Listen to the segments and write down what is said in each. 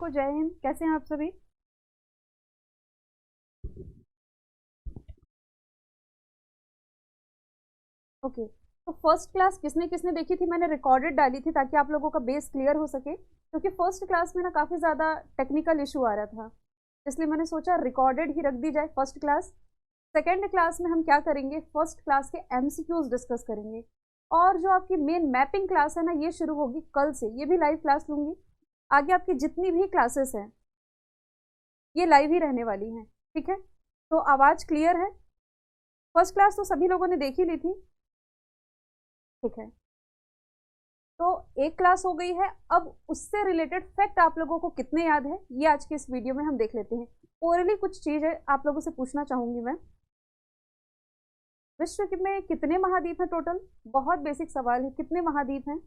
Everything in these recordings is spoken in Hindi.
को जय हिंद। कैसे हैं आप सभी? ओके, तो फर्स्ट क्लास किसने किसने देखी थी? मैंने रिकॉर्डेड डाली थी ताकि आप लोगों का बेस क्लियर हो सके, क्योंकि फर्स्ट क्लास में ना काफ़ी ज़्यादा टेक्निकल इशू आ रहा था, इसलिए मैंने सोचा रिकॉर्डेड ही रख दी जाए फर्स्ट क्लास। सेकेंड क्लास में हम क्या करेंगे, फर्स्ट क्लास के एमसीक्यूज डिस्कस करेंगे। और जो आपकी मेन मैपिंग क्लास है ना, ये शुरू होगी कल से, ये भी लाइव क्लास लूंगी। आगे आपकी जितनी भी क्लासेस हैं ये लाइव ही रहने वाली हैं, ठीक है? तो आवाज़ क्लियर है? फर्स्ट क्लास तो सभी लोगों ने देख ही ली थी, ठीक है? तो एक क्लास हो गई है। अब उससे रिलेटेड फैक्ट आप लोगों को कितने याद है, ये आज के इस वीडियो में हम देख लेते हैं। ओरली कुछ चीज़ें आप लोगों से पूछना चाहूंगी मैं। विश्व में कितने महाद्वीप हैं टोटल? बहुत बेसिक सवाल है, कितने महाद्वीप हैं?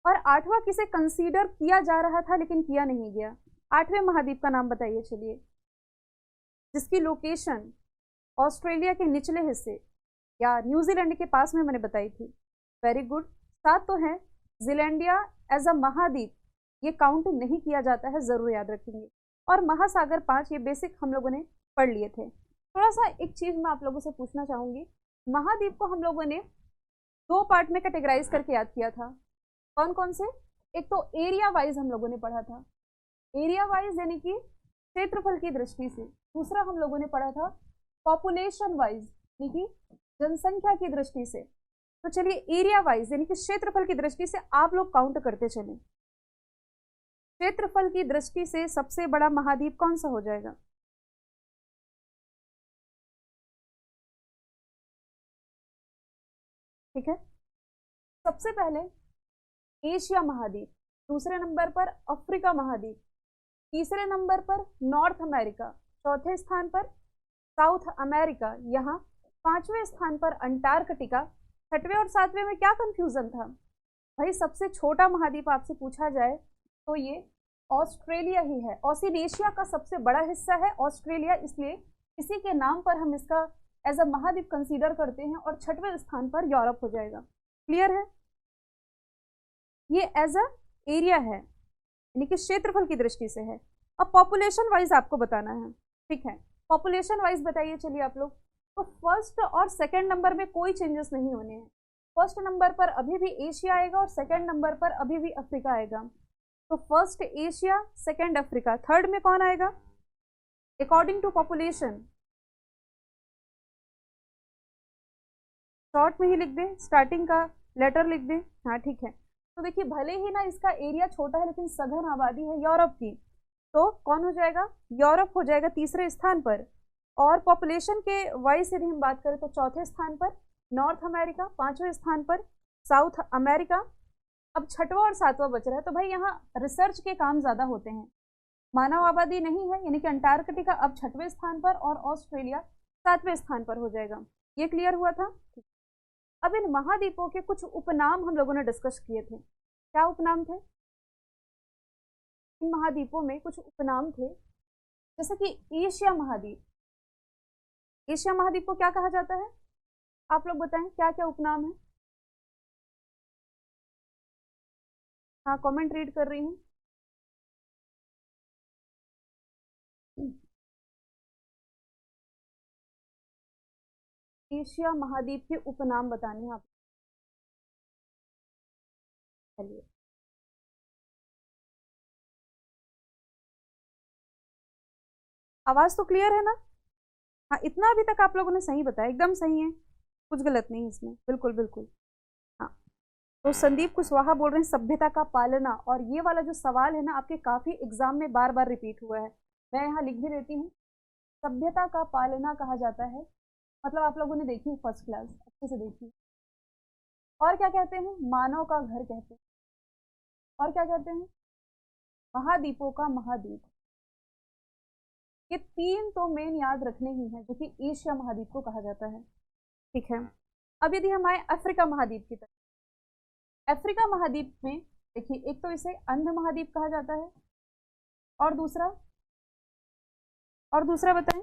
और आठवां किसे कंसीडर किया जा रहा था लेकिन किया नहीं गया? आठवें महाद्वीप का नाम बताइए चलिए, जिसकी लोकेशन ऑस्ट्रेलिया के निचले हिस्से या न्यूजीलैंड के पास में मैंने बताई थी। Very good. सात तो है। जीलैंडिया एज अ महाद्वीप ये काउंट नहीं किया जाता है, जरूर याद रखेंगे। और महासागर 5, ये बेसिक हम लोगों ने पढ़ लिए थे। थोड़ा सा एक चीज मैं आप लोगों से पूछना चाहूंगी, महाद्वीप को हम लोगों ने दो पार्ट में कैटेगराइज करके याद किया था। कौन कौन से? एक तो एरिया वाइज हम लोगों ने पढ़ा था, एरिया वाइज यानी कि क्षेत्रफल की दृष्टि से। दूसरा हम लोगों ने पढ़ा था पॉपुलेशन वाइज यानी कि जनसंख्या की दृष्टि से। तो चलिए एरिया वाइज यानी कि क्षेत्रफल की दृष्टि से आप लोग काउंट करते चलें। क्षेत्रफल की दृष्टि से सबसे बड़ा महाद्वीप कौन सा हो जाएगा? ठीक है, सबसे पहले एशिया महाद्वीप, दूसरे नंबर पर अफ्रीका महाद्वीप, तीसरे नंबर पर नॉर्थ अमेरिका, चौथे स्थान पर साउथ अमेरिका, यहाँ पांचवें स्थान पर अंटार्कटिका। छठवें और सातवें में क्या कंफ्यूजन था भाई? सबसे छोटा महाद्वीप आपसे पूछा जाए तो ये ऑस्ट्रेलिया ही है। ऑसिनेशिया का सबसे बड़ा हिस्सा है ऑस्ट्रेलिया, इसलिए इसी के नाम पर हम इसका एज अ महाद्वीप कंसीडर करते हैं। और छठवें स्थान पर यूरोप हो जाएगा। क्लियर है? ये एज अ एरिया है यानी कि क्षेत्रफल की दृष्टि से है। अब पॉपुलेशन वाइज आपको बताना है, ठीक है? पॉपुलेशन वाइज बताइए चलिए आप लोग। तो फर्स्ट और सेकंड नंबर में कोई चेंजेस नहीं होने हैं। फर्स्ट नंबर पर अभी भी एशिया आएगा और सेकंड नंबर पर अभी भी अफ्रीका आएगा। तो first Asia, second Africa, third में कौन आएगा अकॉर्डिंग टू पॉपुलेशन? शॉर्ट में ही लिख दें, स्टार्टिंग का लेटर लिख दें। हाँ ठीक है। तो देखिए भले ही ना इसका एरिया छोटा है लेकिन सघन आबादी है यूरोप की, तो कौन हो जाएगा? यूरोप हो जाएगा तीसरे स्थान पर। और पॉपुलेशन के वाइज यदि हम बात करें तो चौथे स्थान पर नॉर्थ अमेरिका, पांचवें स्थान पर साउथ अमेरिका। अब छठवां और सातवां बच रहा है। तो भाई यहाँ रिसर्च के काम ज्यादा होते हैं, मानव आबादी नहीं है, यानी कि अंटार्कटिका अब छठवें स्थान पर और ऑस्ट्रेलिया सातवें स्थान पर हो जाएगा। ये क्लियर हुआ था? अब इन महाद्वीपों के कुछ उपनाम हम लोगों ने डिस्कस किए थे। क्या उपनाम थे? इन महाद्वीपों में कुछ उपनाम थे, जैसे कि एशिया महाद्वीप। एशिया महाद्वीप को क्या कहा जाता है? आप लोग बताएं क्या क्या उपनाम है। हाँ, कमेंट रीड कर रही हूँ। एशिया महाद्वीप के उपनाम बताने हैं आप। चलिए, आवाज तो क्लियर है ना? हाँ, इतना अभी तक आप लोगों ने सही बताया, एकदम सही है, कुछ गलत नहीं इसमें, बिल्कुल बिल्कुल। हाँ, तो संदीप कुशवाहा बोल रहे हैं सभ्यता का पालना। और ये वाला जो सवाल है ना, आपके काफी एग्जाम में बार बार रिपीट हुआ है, मैं यहाँ लिख भी देती हूँ। सभ्यता का पालना कहा जाता है, मतलब आप लोगों ने देखी फर्स्ट क्लास, अच्छे से देखी। और क्या कहते हैं? मानव का घर कहते हैं। और क्या कहते हैं? महाद्वीपों का महाद्वीप। ये तीन तो मेन याद रखने ही हैं, जो कि एशिया महाद्वीप को कहा जाता है, ठीक है? अब यदि हम आए अफ्रीका महाद्वीप की तरफ, अफ्रीका महाद्वीप में देखिए, एक तो इसे अंध महाद्वीप कहा जाता है, और दूसरा, और दूसरा बताएं,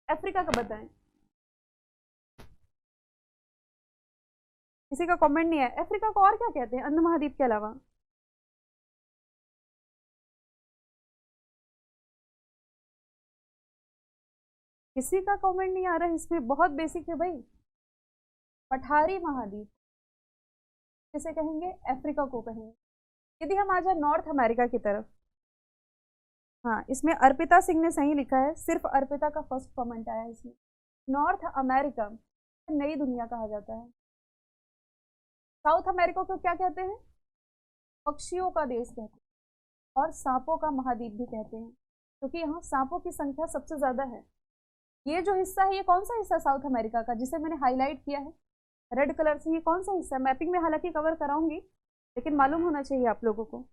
अफ्रीका का बताएं। किसी का कमेंट नहीं है। अफ्रीका को और क्या कहते हैं अंध महाद्वीप के अलावा? किसी का कमेंट नहीं आ रहा है इसमें, बहुत बेसिक है भाई। पठारी महाद्वीप किसे कहेंगे? अफ्रीका को कहेंगे। यदि हम आ जाए नॉर्थ अमेरिका की तरफ, हाँ इसमें अर्पिता सिंह ने सही लिखा है, सिर्फ अर्पिता का फर्स्ट कमेंट आया है इसमें। नॉर्थ अमेरिका नई दुनिया कहा जाता है। साउथ अमेरिका को क्या कहते हैं? पक्षियों का देश कहते हैं और सांपों का महाद्वीप भी कहते हैं, क्योंकि यहाँ सांपों की संख्या सबसे ज्यादा है। ये जो हिस्सा है, ये कौन सा हिस्सा साउथ अमेरिका का जिसे मैंने हाईलाइट किया है रेड कलर से, ये कौन सा हिस्सा? मैपिंग में हालांकि कवर कराऊंगी, लेकिन मालूम होना चाहिए आप लोगों को,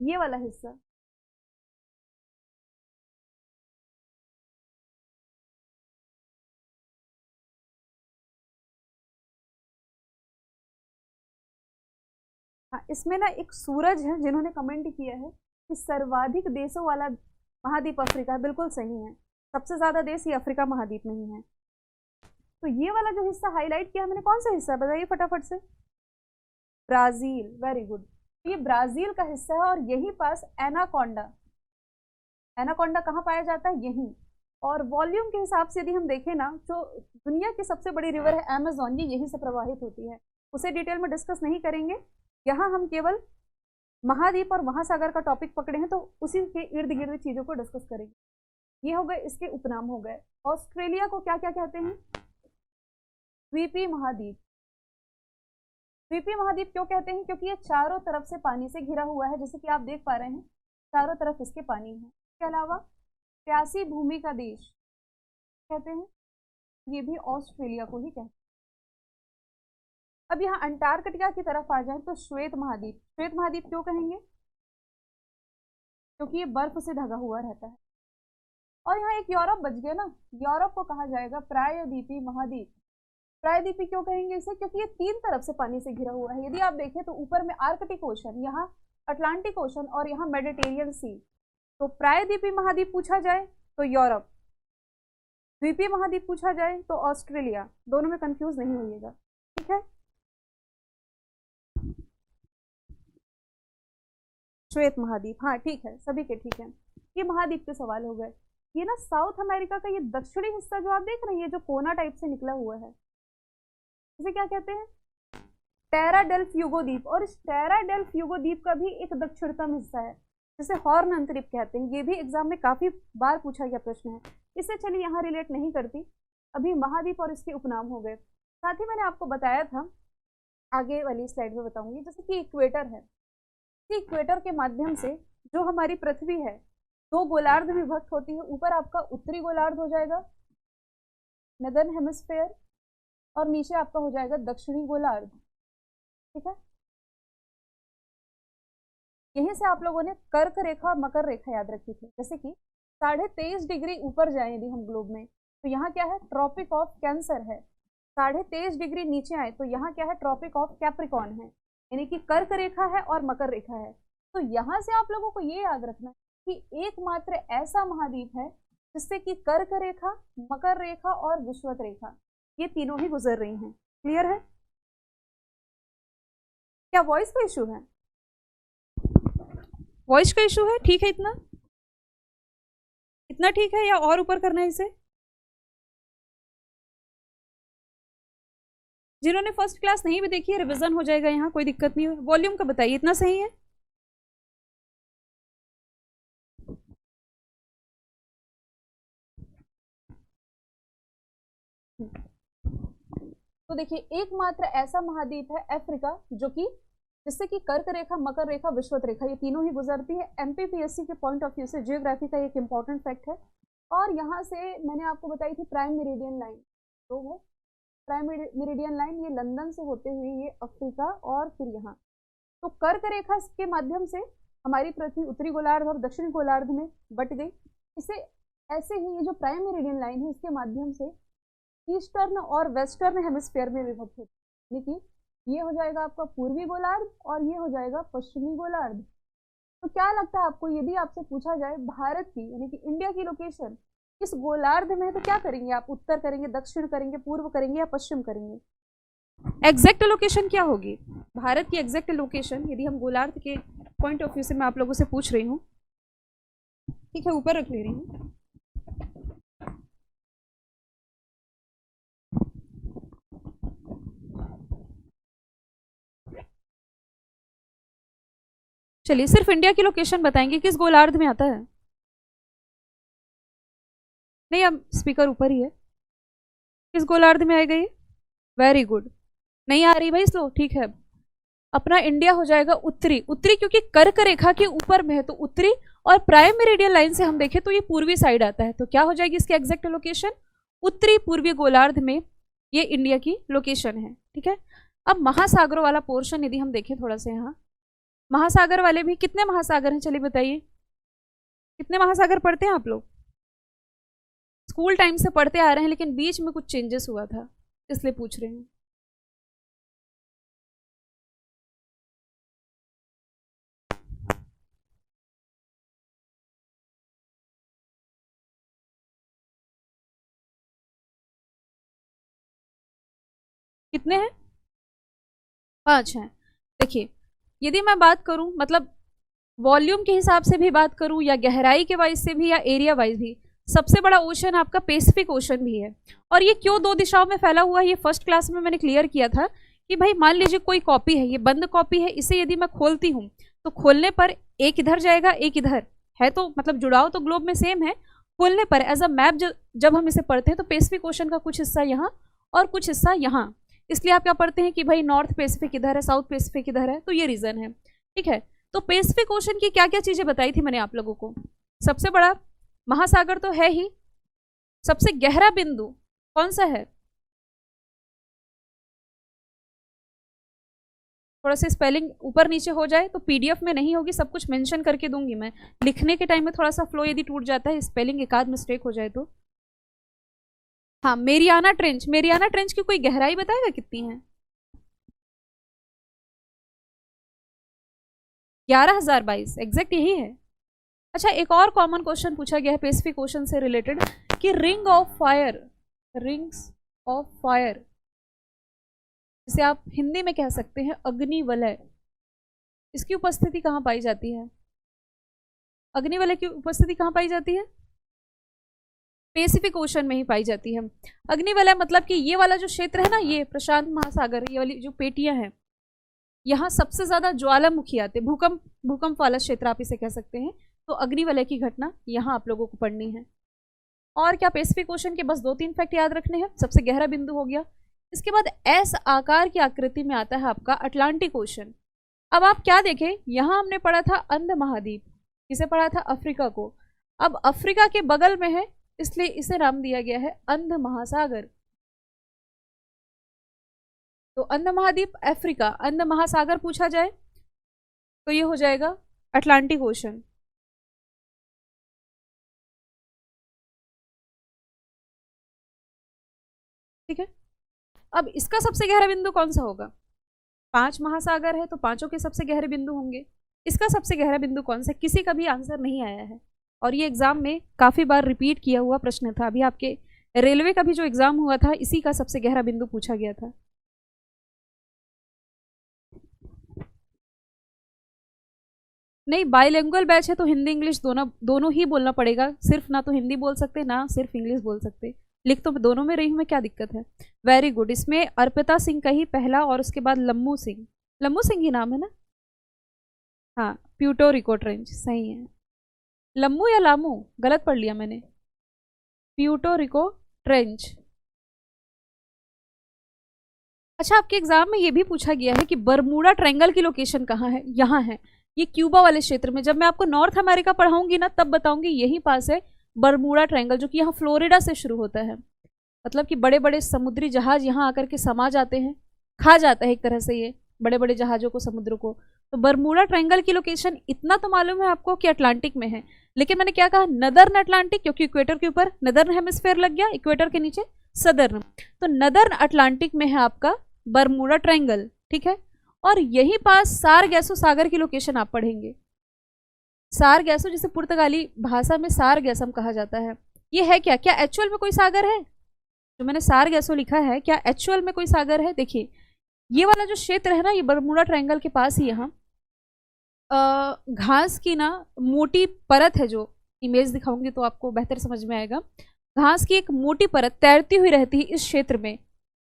ये वाला हिस्सा। हाँ, इसमें ना एक सूरज है जिन्होंने कमेंट किया है कि सर्वाधिक देशों वाला महाद्वीप अफ्रीका, बिल्कुल सही है। सबसे ज्यादा देश ये अफ्रीका महाद्वीप में ही है। तो ये वाला जो हिस्सा हाईलाइट किया मैंने, कौन सा हिस्सा बताइए फटाफट से? Brazil, very good. ये ब्राजील का हिस्सा है और यहीं पास एनाकोंडा, एनाकोंडा कहाँ पाया जाता है? यहीं। और वॉल्यूम के हिसाब से यदि हम देखें ना, जो दुनिया की सबसे बड़ी रिवर है अमेजोन, ये यहीं से प्रवाहित होती है। उसे डिटेल में डिस्कस नहीं करेंगे, यहाँ हम केवल महाद्वीप और महासागर का टॉपिक पकड़े हैं, तो उसी के इर्द गिर्द चीजों को डिस्कस करेंगे। ये हो गए इसके उपनाम हो गए। ऑस्ट्रेलिया को क्या क्या कहते हैं? द्वीपी महाद्वीप। द्वीपी महाद्वीप क्यों कहते हैं? क्योंकि ये चारों तरफ से पानी से घिरा हुआ है, जैसे कि आप देख पा रहे हैं चारों तरफ इसके पानी है। इसके अलावा प्यासी भूमि का देश कहते हैं, ये भी ऑस्ट्रेलिया को ही कहते हैं। अब यहाँ अंटार्कटिका की तरफ आ जाए तो श्वेत महाद्वीप। श्वेत महाद्वीप क्यों कहेंगे? क्योंकि ये बर्फ से ढका हुआ रहता है। और यहाँ एक यूरोप बच गया ना, यूरोप को कहा जाएगा प्रायद्वीपीय महाद्वीप। प्रायद्वीपीय क्यों कहेंगे इसे? क्योंकि ये तीन तरफ से पानी से घिरा हुआ है। यदि आप देखें तो ऊपर में आर्कटिक ओशन, यहाँ अटलांटिक ओशन और यहाँ मेडिटेरियन सी। तो प्रायद्वीपीय महाद्वीप पूछा जाए तो यूरोप, द्वीपीय महाद्वीप पूछा जाए तो ऑस्ट्रेलिया। दोनों में कंफ्यूज नहीं होइएगा, ठीक है। श्वेत महाद्वीप, हाँ ठीक है, सभी के ठीक है। ये महाद्वीप के सवाल हो गए। ये ना साउथ अमेरिका का ये दक्षिणी हिस्सा जो आप देख रहे हैं, ये जो कोना टाइप से निकला हुआ है, इसे क्या कहते हैं? टेरा डेल फ्यूगो द्वीप। और इस टेरा डेल फ्यूगो द्वीप का भी एक दक्षिणतम हिस्सा है जिसे हॉर्न अंतरिप कहते हैं। ये भी एग्जाम में काफी बार पूछा गया प्रश्न है, इससे चलिए यहाँ रिलेट नहीं करती। अभी महाद्वीप और इसके उपनाम हो गए। साथ ही मैंने आपको बताया था, आगे वाली स्लाइड में बताऊंगी, जैसे कि इक्वेटर है। इक्वेटर के माध्यम से जो हमारी पृथ्वी है, दो गोलार्ध में विभक्त होती है। ऊपर आपका उत्तरी गोलार्ध हो जाएगा नदर्न हेमिस्फेयर, और नीचे आपका हो जाएगा दक्षिणी गोलार्ध, ठीक है। यहीं से आप लोगों ने कर्क रेखा और मकर रेखा याद रखी थी। जैसे कि 23.5 डिग्री ऊपर जाए यदि हम ग्लोब में, तो यहाँ क्या है? ट्रॉपिक ऑफ कैंसर है। 23.5 डिग्री नीचे आए तो यहाँ क्या है? ट्रॉपिक ऑफ कैप्रिकॉन है, यानी कि कर्क रेखा है और मकर रेखा है। तो यहाँ से आप लोगों को ये याद रखना है कि एकमात्र ऐसा महाद्वीप है जिससे कि कर्क रेखा, मकर रेखा और विषुवत रेखा, ये तीनों ही गुजर रही हैं। क्लियर है? क्या वॉइस का इशू है? वॉइस का इशू है? ठीक है, इतना इतना ठीक है या और ऊपर करना है इसे? जिन्होंने फर्स्ट क्लास नहीं भी देखी है, रिवीजन हो जाएगा यहाँ, कोई दिक्कत नहीं है। वॉल्यूम का बताइए, इतना सही है? तो देखिए, एकमात्र ऐसा महाद्वीप है अफ्रीका जो कि जिससे कि कर्क रेखा, मकर रेखा, विषुवत रेखा, ये तीनों ही गुजरती है। एमपीपीएससी के पॉइंट ऑफ व्यू से जियोग्राफी का एक इंपॉर्टेंट फैक्ट है। और यहाँ से मैंने आपको बताई थी प्राइम मेरिडियन लाइन, तो वो प्राइम मेरिडियन लाइन ये लंदन से होते हुए ये अफ्रीका और फिर यहाँ, तो कर्क रेखा के माध्यम से हमारी पृथ्वी उत्तरी गोलार्ध और दक्षिणी गोलार्ध में बट गई। इसे ऐसे ही ये जो प्राइम मेरिडियन लाइन है, इसके माध्यम से ईस्टर्न और वेस्टर्न हेमिस्फीयर में विभक्त होती है, यानी कि ये हो जाएगा आपका पूर्वी गोलार्ध और ये हो जाएगा पश्चिमी गोलार्ध। तो क्या लगता है आपको, यदि आपसे पूछा जाए भारत की यानी कि इंडिया की लोकेशन इस गोलार्ध में है, तो क्या करेंगे आप? उत्तर करेंगे, दक्षिण करेंगे, पूर्व करेंगे या पश्चिम करेंगे? एग्जैक्ट लोकेशन क्या होगी भारत की? एग्जैक्ट लोकेशन यदि हम गोलार्ध के पॉइंट ऑफ व्यू से मैं आप लोगों से पूछ रही हूँ, ठीक है, ऊपर रख ले रही हूँ। चलिए सिर्फ इंडिया की लोकेशन बताएंगे, किस गोलार्ध में आता है? नहीं, अब स्पीकर ऊपर ही है। किस गोलार्ध में आएगा ये? Very good. नहीं आ रही भाई स्लो, ठीक है। अपना इंडिया हो जाएगा उत्तरी। उत्तरी क्योंकि कर्क रेखा के ऊपर में है तो उत्तरी, और प्राइम मेरिडियन लाइन से हम देखें तो ये पूर्वी साइड आता है, तो क्या हो जाएगी इसकी एग्जैक्ट लोकेशन? उत्तरी पूर्वी गोलार्ध में ये इंडिया की लोकेशन है, ठीक है। अब महासागरों वाला पोर्शन यदि हम देखें थोड़ा सा, यहाँ महासागर वाले भी कितने महासागर हैं, चलिए बताइए कितने महासागर पढ़ते हैं आप लोग? स्कूल टाइम से पढ़ते आ रहे हैं, लेकिन बीच में कुछ चेंजेस हुआ था इसलिए पूछ रहे हैं। कितने हैं? 5 हैं। देखिए यदि मैं बात करूं, मतलब वॉल्यूम के हिसाब से भी बात करूं या गहराई के वाइज से भी या एरिया वाइज भी, सबसे बड़ा ओशन आपका पैसिफिक ओशन भी है। और ये क्यों 2 दिशाओं में फैला हुआ है, ये फर्स्ट क्लास में मैंने क्लियर किया था कि भाई मान लीजिए कोई कॉपी है, ये बंद कॉपी है, इसे यदि मैं खोलती हूँ तो खोलने पर एक इधर जाएगा एक इधर है, तो मतलब जुड़ाव तो ग्लोब में सेम है। खोलने पर एज अ मैप जब हम इसे पढ़ते हैं तो पैसिफिक ओशन का कुछ हिस्सा यहाँ और कुछ हिस्सा यहाँ, इसलिए आप क्या पढ़ते हैं कि भाई नॉर्थ पैसिफिक इधर है, साउथ पैसिफिक इधर है, तो ये रीजन है, ठीक है। तो पैसिफिक ओशन की क्या क्या चीजें बताई थी मैंने आप लोगों को? सबसे बड़ा महासागर तो है ही, सबसे गहरा बिंदु कौन सा है? थोड़ा सा स्पेलिंग ऊपर नीचे हो जाए तो पीडीएफ में नहीं होगी, सब कुछ मेंशन करके दूंगी मैं, लिखने के टाइम में थोड़ा सा फ्लो यदि टूट जाता है, स्पेलिंग एक आध मिस्टेक हो जाए तो। हाँ, मेरियाना ट्रेंच। मेरियाना ट्रेंच की कोई गहराई बताएगा कितनी है? 11,022 एग्जैक्ट यही है। अच्छा, एक और कॉमन क्वेश्चन पूछा गया है पैसिफिक ओशन से रिलेटेड कि ring of fire, rings of fire, जिसे आप हिंदी में कह सकते हैं अग्निवलय, इसकी उपस्थिति कहाँ पाई जाती है? अग्निवलय की उपस्थिति कहाँ पाई जाती है? पैसिफिक ओशन में ही पाई जाती है। अग्निवलय मतलब कि ये वाला जो क्षेत्र है ना, ये प्रशांत महासागर, ये वाली जो पेटियां हैं, यहाँ सबसे ज्यादा ज्वालामुखी आते, भूकंप वाला क्षेत्र आप इसे कह सकते हैं। तो अग्निवलय की घटना यहाँ आप लोगों को पढ़नी है। और क्या पैसिफिक ओशन के बस 2-3 फैक्ट याद रखने हैं। सबसे गहरा बिंदु हो गया, इसके बाद एस आकार की आकृति में आता है आपका अटलांटिक ओशन। अब आप क्या देखें, यहाँ हमने पढ़ा था अंध महाद्वीप, किसे पढ़ा था? अफ्रीका को। अब अफ्रीका के बगल में है इसलिए इसे नाम दिया गया है अंध महासागर। तो अंध महाद्वीप अफ्रीका, अंध महासागर पूछा जाए तो ये हो जाएगा अटलांटिक ओशन। ठीक है, अब इसका सबसे गहरा बिंदु कौन सा होगा? 5 महासागर है तो पांचों के सबसे गहरे बिंदु होंगे। इसका सबसे गहरा बिंदु कौन सा? किसी का भी आंसर नहीं आया है और ये एग्जाम में काफी बार रिपीट किया हुआ प्रश्न था। अभी आपके रेलवे का भी जो एग्जाम हुआ था, इसी का सबसे गहरा बिंदु पूछा गया था। नहीं, बाइलिंगुअल बैच है तो हिंदी इंग्लिश दोनों ही बोलना पड़ेगा। सिर्फ ना तो हिंदी बोल सकते ना सिर्फ इंग्लिश बोल सकते, लिख तो दोनों में रही हूँ मैं, क्या दिक्कत है? Very good. इसमें अर्पिता सिंह का ही पहला और उसके बाद लम्मू सिंह, लम्मू सिंह ही नाम है ना? हाँ, प्यूटो रिको ट्रेंच सही है। लम्मू या लामू, गलत पढ़ लिया मैंने। प्यूटो रिको ट्रेंच। अच्छा, आपके एग्जाम में ये भी पूछा गया है कि बरमूडा ट्रायंगल की लोकेशन कहाँ है? यहाँ है, ये क्यूबा वाले क्षेत्र में। जब मैं आपको नॉर्थ अमेरिका पढ़ाऊंगी ना तब बताऊंगी, यही पास है बरमूडा ट्रायंगल, जो कि यहाँ फ्लोरिडा से शुरू होता है। मतलब कि बड़े बड़े समुद्री जहाज यहाँ आकर के समा जाते हैं, खा जाता है एक तरह से ये बड़े बड़े जहाजों को, समुद्र को। तो बरमूडा ट्रायंगल की लोकेशन इतना तो मालूम है आपको कि अटलांटिक में है। लेकिन मैंने क्या कहा? नदर्न अटलांटिक, क्योंकि इक्वेटर के ऊपर नदर्न हेमिस्फेयर लग गया, इक्वेटर के नीचे सदर्न। तो नदर्न अटलांटिक में है आपका बरमूडा ट्रायंगल, ठीक है। और यही पास सारगैसो सागर की लोकेशन आप पढ़ेंगे। सारगैसो, जिसे पुर्तगाली भाषा में सारगैसम कहा जाता है, ये है क्या? क्या एक्चुअल में कोई सागर है? जो मैंने सारगैसो लिखा है, क्या एक्चुअल में कोई सागर है? देखिए ये वाला जो क्षेत्र है ना, ये बरमूडा ट्रायंगल के पास ही यहाँ घास की ना मोटी परत है, जो इमेज दिखाऊंगी तो आपको बेहतर समझ में आएगा। घास की एक मोटी परत तैरती हुई रहती है इस क्षेत्र में,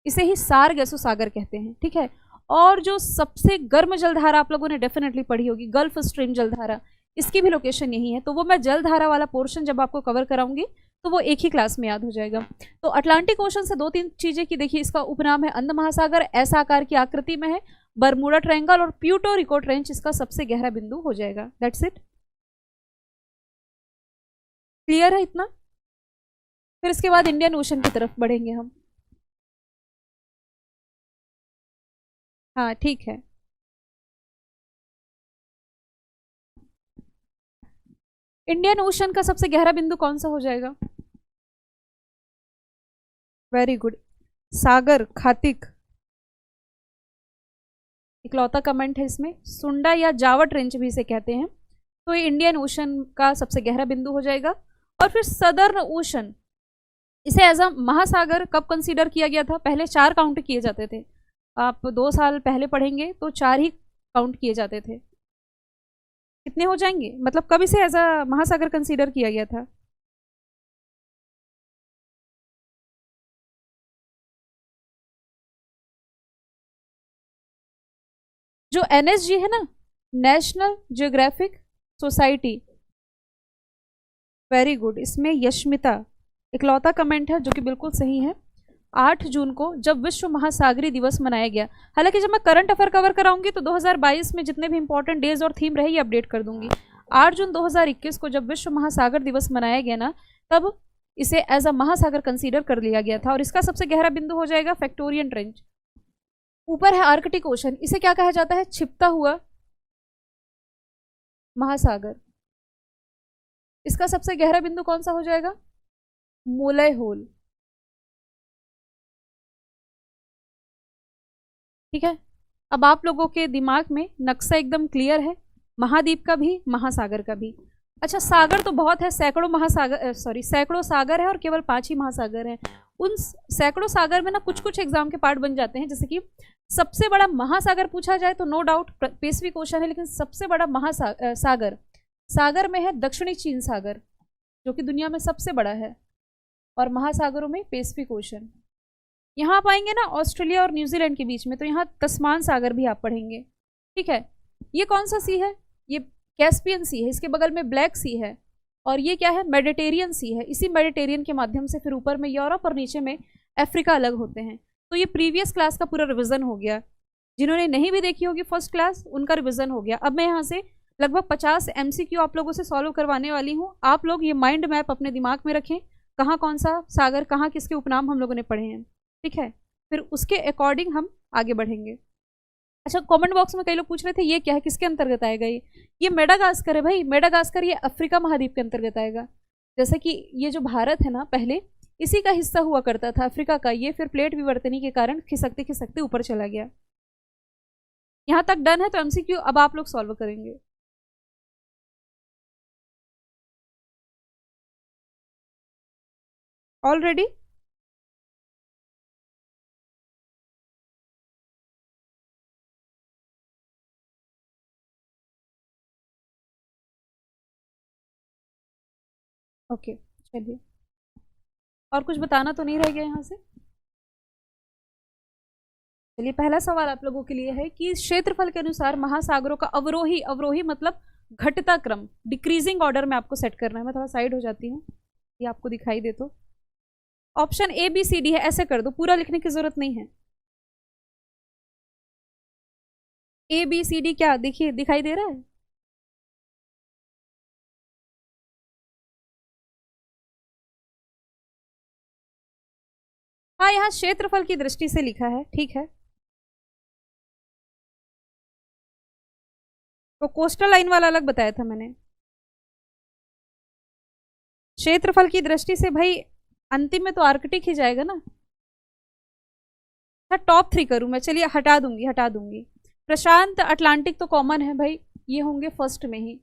इसे ही सारगैसो सागर कहते हैं, ठीक है। और जो सबसे गर्म जलधारा आप लोगों ने डेफिनेटली पढ़ी होगी, गल्फ स्ट्रीम जलधारा, इसकी भी लोकेशन यही है। तो वो मैं जलधारा वाला पोर्शन जब आपको कवर कराऊंगी तो वो एक ही क्लास में याद हो जाएगा। तो अटलांटिक ओशन से 2-3 चीजें की देखिए, इसका उपनाम है अंध महासागर, ऐसा आकार की आकृति में है, बरमूडा ट्रायंगल और प्यूर्टो रिको ट्रेंच इसका सबसे गहरा बिंदु हो जाएगा। That's it. क्लियर है इतना? फिर इसके बाद इंडियन ओशन की तरफ बढ़ेंगे हम। हाँ ठीक है। इंडियन ओशन का सबसे गहरा बिंदु कौन सा हो जाएगा? वेरी गुड, सागर खातिक। इकलौता कमेंट है इसमें। सुंडा या जावट रेंज भी इसे कहते हैं। तो ये इंडियन ओशन का सबसे गहरा बिंदु हो जाएगा। और फिर सदर्न ओशन, इसे एज अ महासागर कब कंसीडर किया गया था? पहले 4 काउंट किए जाते थे। आप 2 साल पहले पढ़ेंगे तो 4 ही काउंट किए जाते थे। कितने हो जाएंगे, मतलब कब इसे एज अ महासागर कंसीडर किया गया था? जो NSG है ना, national geographic society, very good, इसमें यशमिता इकलौता कमेंट है जो कि बिल्कुल सही है। 8 जून को जब विश्व महासागरीय दिवस मनाया गया। हालांकि जब मैं करंट अफेयर कवर कराऊंगी तो 2022 में जितने भी इंपॉर्टेंट डेज और थीम रहे ये अपडेट कर दूंगी। 8 जून 2021 को जब विश्व महासागर दिवस मनाया गया ना, तब इसे एज अ महासागर कंसीडर कर लिया गया था। और इसका सबसे गहरा बिंदु हो जाएगा फैक्टोरियन ट्रेंच। ऊपर है आर्कटिक ओशन, इसे क्या कहा जाता है? छिपता हुआ महासागर। इसका सबसे गहरा बिंदु कौन सा हो जाएगा? मोलय होल। ठीक है, अब आप लोगों के दिमाग में नक्शा एकदम क्लियर है, महाद्वीप का भी महासागर का भी। अच्छा, सागर तो बहुत है, सैकड़ों महासागर, सैकड़ों सागर है और केवल 5 ही महासागर हैं। उन सैकड़ों सागर में ना कुछ कुछ एग्जाम के पार्ट बन जाते हैं। जैसे कि सबसे बड़ा महासागर पूछा जाए तो नो डाउट पैसिफिक ओशन है, लेकिन सबसे बड़ा महासागर सागर में है दक्षिणी चीन सागर, जो कि दुनिया में सबसे बड़ा है। और महासागरों में पैसिफिक ओशन। यहाँ आप आएंगे ना ऑस्ट्रेलिया और न्यूजीलैंड के बीच में, तो यहाँ तस्मान सागर भी आप पढ़ेंगे। ठीक है, ये कौन सा सी है? ये कैस्पियन सी है, इसके बगल में ब्लैक सी है, और ये क्या है? मेडिटेरियन सी है। इसी मेडिटेरियन के माध्यम से फिर ऊपर में यूरोप और नीचे में अफ्रीका अलग होते हैं। तो ये प्रीवियस क्लास का पूरा रिविजन हो गया। जिन्होंने नहीं भी देखी होगी फर्स्ट क्लास, उनका रिविजन हो गया। अब मैं यहाँ से लगभग 50 MCQ आप लोगों से सॉल्व करवाने वाली हूँ। आप लोग ये माइंड मैप अपने दिमाग में रखें, कहाँ कौन सा सागर, कहाँ किसके उपनाम हम लोगों ने पढ़े हैं। ठीक है, फिर उसके अकॉर्डिंग हम आगे बढ़ेंगे। अच्छा, कमेंट बॉक्स में कई लोग पूछ रहे थे ये क्या है, किसके अंतर्गत आएगा? ये मेडागास्कर है भाई। मेडागास्कर ये अफ्रीका महाद्वीप के अंतर्गत आएगा। जैसे कि ये जो भारत है ना, पहले इसी का हिस्सा हुआ करता था अफ्रीका का, ये फिर प्लेट विवर्तनी के कारण खिसकते खिसकते ऊपर चला गया। यहाँ तक डन है। तो MCQ अब आप लोग सॉल्व करेंगे। ऑलरेडी ओके, चलिए, और कुछ बताना तो नहीं रह गया यहाँ से? चलिए, पहला सवाल आप लोगों के लिए है कि क्षेत्रफल के अनुसार महासागरों का अवरोही, अवरोही मतलब घटता क्रम, डिक्रीजिंग ऑर्डर में आपको सेट करना है। मैं थोड़ा साइड हो जाती हूँ, ये आपको दिखाई दे तो। ऑप्शन ABCD है, ऐसे कर दो, पूरा लिखने की जरूरत नहीं है। ABCD क्या देखिए, दिखाई दे रहा है? हाँ, यहाँ क्षेत्रफल की दृष्टि से लिखा है। ठीक है, तो कोस्टल लाइन वाला अलग बताया था मैंने। क्षेत्रफल की दृष्टि से भाई अंतिम में तो आर्कटिक ही जाएगा ना। अच्छा, टॉप 3 करूं मैं? चलिए, हटा दूंगी, हटा दूंगी। प्रशांत अटलांटिक तो कॉमन है भाई, ये होंगे फर्स्ट में ही।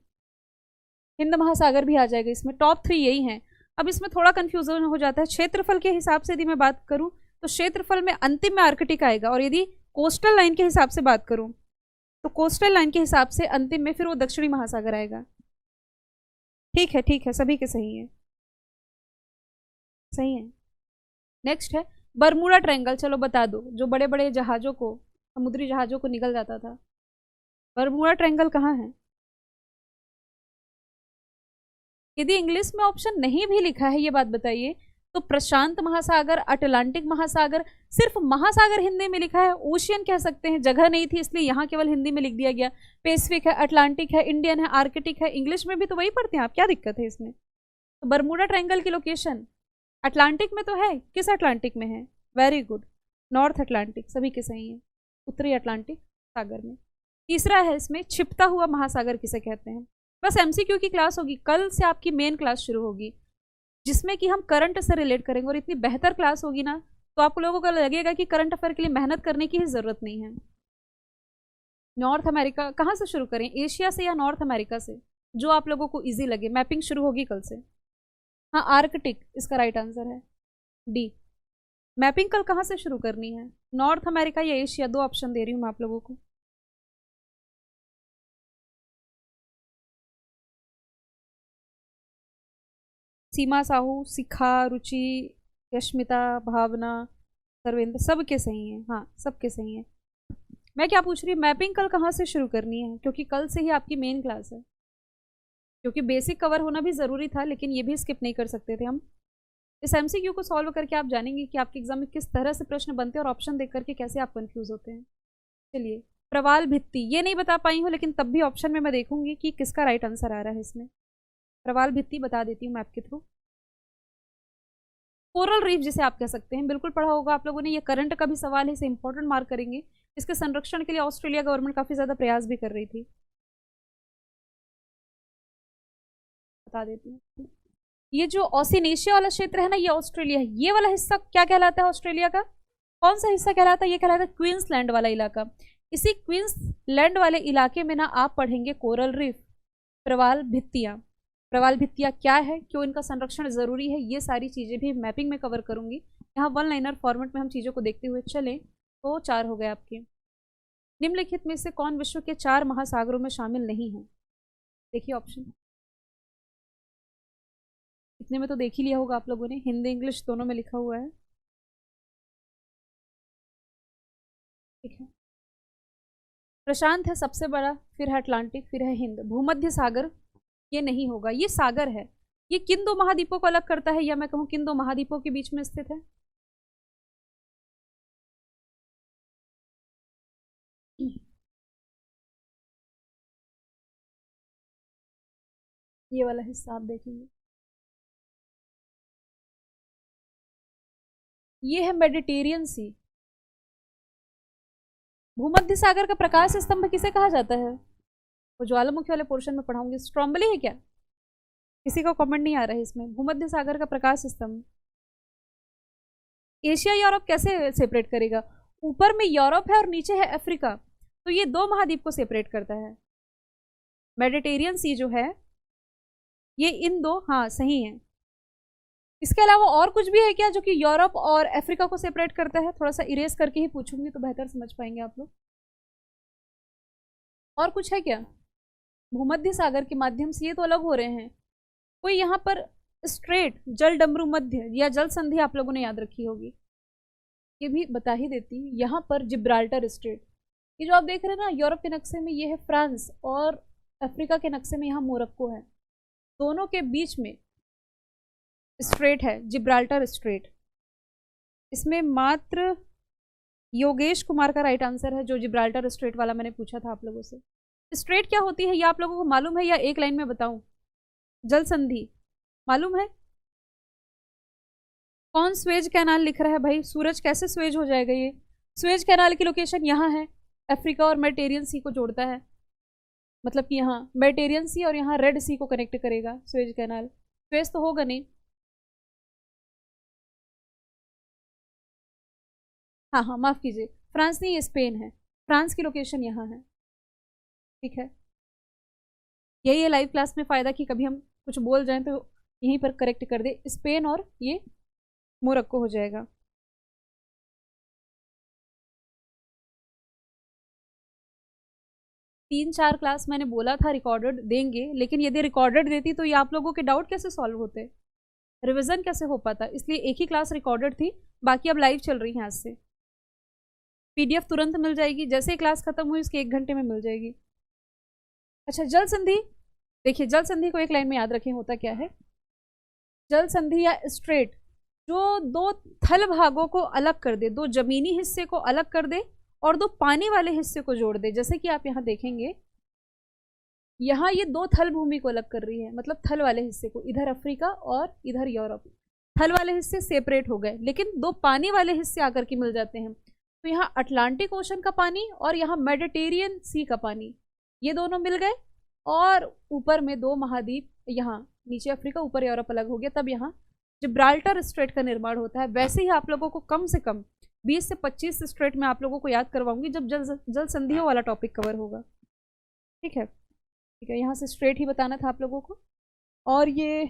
हिंद महासागर भी आ जाएगा इसमें। टॉप 3 यही हैं। अब इसमें थोड़ा कंफ्यूजन हो जाता है। क्षेत्रफल के हिसाब से यदि मैं बात करूं तो क्षेत्रफल में अंतिम में आर्कटिक आएगा, और यदि कोस्टल लाइन के हिसाब से बात करूं तो कोस्टल लाइन के हिसाब से अंतिम में फिर वो दक्षिणी महासागर आएगा। ठीक है, ठीक है, सभी के सही है, सही है। नेक्स्ट है बरमूडा ट्रायंगल। चलो बता दो, जो बड़े बड़े जहाजों को समुद्री जहाजों को निकल जाता था। बरमूडा ट्रायंगल कहाँ है? यदि इंग्लिश में ऑप्शन नहीं भी लिखा है, ये बात बताइए, तो प्रशांत महासागर, अटलांटिक महासागर, सिर्फ महासागर हिंदी में लिखा है, ओशियन कह सकते हैं, जगह नहीं थी इसलिए यहाँ केवल हिंदी में लिख दिया गया। पैसिफिक है, अटलांटिक है, इंडियन है, आर्कटिक है, इंग्लिश में भी तो वही पढ़ते हैं आप, क्या दिक्कत है इसमें? तो बरमूडा ट्रायंगल की लोकेशन अटलांटिक में तो है, किस अटलांटिक में है? वेरी गुड, नॉर्थ अटलांटिक, सभी के सही है, उत्तरी अटलांटिक सागर में। तीसरा है इसमें छिपता हुआ महासागर किसे कहते हैं? बस एमसीक्यू की क्लास होगी, कल से आपकी मेन क्लास शुरू होगी जिसमें कि हम करंट से रिलेट करेंगे, और इतनी बेहतर क्लास होगी ना तो आप लोगों को लगेगा कि करंट अफेयर के लिए मेहनत करने की ही जरूरत नहीं है। नॉर्थ अमेरिका कहाँ से शुरू करें, एशिया से या नॉर्थ अमेरिका से, जो आप लोगों को इजी लगे। मैपिंग शुरू होगी कल से। हाँ, आर्कटिक इसका राइट आंसर है, डी। मैपिंग कल कहाँ से शुरू करनी है, नॉर्थ अमेरिका या एशिया? दो ऑप्शन दे रही हूँ मैं आप लोगों को। सीमा साहू, शिखा, रुचि, यश्मिता, भावना, सर्वेंद्र, सबके सही है। हाँ, सबके सही है। मैं क्या पूछ रही हूँ, मैपिंग कल कहाँ से शुरू करनी है? क्योंकि कल से ही आपकी मेन क्लास है, क्योंकि बेसिक कवर होना भी ज़रूरी था, लेकिन ये भी स्किप नहीं कर सकते थे हम। इस एमसीक्यू को सॉल्व करके आप जानेंगे कि आपके एग्जाम में किस तरह से प्रश्न बनते हैं और ऑप्शन देख करके कैसे आप कंफ्यूज होते हैं। चलिए, प्रवाल भित्ति, ये नहीं बता पाई हूँ, लेकिन तब भी ऑप्शन में मैं देखूंगी कि किसका राइट आंसर आ रहा है इसमें। प्रवाल भित्ति बता देती हूँ मैप के थ्रू। कोरल रीफ जिसे आप कह सकते हैं, बिल्कुल पढ़ा होगा आप लोगों ने, ये करंट का भी सवाल है, इसे इंपॉर्टेंट मार्क करेंगे। इसके संरक्षण के लिए ऑस्ट्रेलिया गवर्नमेंट काफी ज्यादा प्रयास भी कर रही थी, बता देती हूँ। ये जो ओशिनेशिया वाला क्षेत्र है ना, ये ऑस्ट्रेलिया है। ये वाला हिस्सा क्या कहलाता है ऑस्ट्रेलिया का? कौन सा हिस्सा कहलाता है? ये कहलाता है क्वींसलैंड वाला इलाका। इसी क्वींसलैंड वाले इलाके में ना आप पढ़ेंगे कोरल रीफ, प्रवाल भित्तियां। प्रवाल भित्तियां क्या है, क्यों इनका संरक्षण जरूरी है, ये सारी चीजें भी मैपिंग में कवर करूंगी। यहाँ वन लाइनर फॉर्मेट में हम चीजों को देखते हुए चलें तो 4 हो गए आपके। निम्नलिखित में से कौन विश्व के 4 महासागरों में शामिल नहीं है? देखिए ऑप्शन, इतने में तो देख ही लिया होगा आप लोगों ने, हिंदी इंग्लिश दोनों में लिखा हुआ है, ठीक है। प्रशांत है सबसे बड़ा, फिर है अटलांटिक, फिर है हिंद। भूमध्य सागर ये नहीं होगा, ये सागर है। ये किन दो महाद्वीपों को अलग करता है, या मैं कहूँ किन दो महाद्वीपों के बीच में स्थित है? ये वाला हिस्सा आप देखेंगे, ये है मेडिटेरियन सी। भूमध्य सागर का प्रकाश स्तंभ किसे कहा जाता है? वो ज्वालामुखी वाले पोर्शन में पढ़ाऊंगी। स्ट्रोम्बली है क्या? किसी का कमेंट नहीं आ रहा है इसमें। भूमध्य सागर का प्रकाश स्तंभ एशिया यूरोप कैसे सेपरेट करेगा? ऊपर में यूरोप है और नीचे है अफ्रीका, तो ये 2 महाद्वीप को सेपरेट करता है। मेडिटेरियन सी जो है ये इन दो, हाँ सही है। इसके अलावा और कुछ भी है क्या जो कि यूरोप और अफ्रीका को सेपरेट करता है? थोड़ा सा इरेज करके ही पूछूंगी तो बेहतर समझ पाएंगे आप लोग। और कुछ है क्या? भूमध्य सागर के माध्यम से ये तो अलग हो रहे हैं। कोई यहाँ पर स्ट्रेट, जल डमरू मध्य या जल संधि आप लोगों ने याद रखी होगी, ये भी बता ही देती हूँ। यहाँ पर जिब्राल्टर स्ट्रेट, ये जो आप देख रहे हैं ना यूरोप के नक्शे में, ये है फ्रांस, और अफ्रीका के नक्शे में यहाँ मोरक्को है। दोनों के बीच में स्ट्रेट है, जिब्राल्टर स्ट्रेट। इसमें मात्र योगेश कुमार का राइट आंसर है, जो जिब्राल्टर स्ट्रेट वाला मैंने पूछा था आप लोगों से। स्ट्रेट क्या होती है, ये आप लोगों को मालूम है या एक लाइन में बताऊं? जल संधि मालूम है? कौन स्वेज कैनाल लिख रहा है भाई? सूरज कैसे स्वेज हो जाएगा? ये स्वेज कैनाल की लोकेशन यहाँ है, अफ्रीका और मेडिटेरियन सी को जोड़ता है, मतलब कि यहाँ मेडिटेरियन सी और यहाँ रेड सी को कनेक्ट करेगा स्वेज कैनाल। स्वेज तो होगा नहीं, हाँ हाँ माफ कीजिए, फ्रांस नहीं, ये स्पेन है। फ्रांस की लोकेशन यहाँ है, ठीक है। यही है लाइव क्लास में फायदा कि कभी हम कुछ बोल जाएं तो यहीं पर करेक्ट कर दे। स्पेन और ये मोरक्को हो जाएगा। तीन चार क्लास मैंने बोला था रिकॉर्डेड देंगे, लेकिन यदि रिकॉर्डेड देती तो ये आप लोगों के डाउट कैसे सॉल्व होते, रिवीजन कैसे हो पाता, इसलिए एक ही क्लास रिकॉर्डेड थी, बाकी अब लाइव चल रही है आज से। PDF तुरंत मिल जाएगी, जैसे ही क्लास खत्म हुई उसके 1 घंटे में मिल जाएगी। अच्छा, जल संधि, देखिए जल संधि को एक लाइन में याद रखें होता क्या है। जल संधि या स्ट्रेट जो दो थल भागों को अलग कर दे, दो जमीनी हिस्से को अलग कर दे और दो पानी वाले हिस्से को जोड़ दे। जैसे कि आप यहाँ देखेंगे, यहाँ ये दो थल भूमि को अलग कर रही है, मतलब थल वाले हिस्से को, इधर अफ्रीका और इधर यूरोप। थल वाले हिस्से सेपरेट हो गए, लेकिन दो पानी वाले हिस्से आकर के मिल जाते हैं। तो यहाँ अटलांटिक ओशन का पानी और यहाँ मेडिटेरियन सी का पानी, ये दोनों मिल गए और ऊपर में दो महाद्वीप, यहाँ नीचे अफ्रीका ऊपर यूरोप अलग हो गया। तब यहाँ जिब्राल्टर स्ट्रेट का निर्माण होता है। वैसे ही आप लोगों को कम से कम 20 से 25 स्ट्रेट में आप लोगों को याद करवाऊंगी जब जल संधियों वाला टॉपिक कवर होगा। ठीक है, ठीक है, यहाँ से स्ट्रेट ही बताना था आप लोगों को। और ये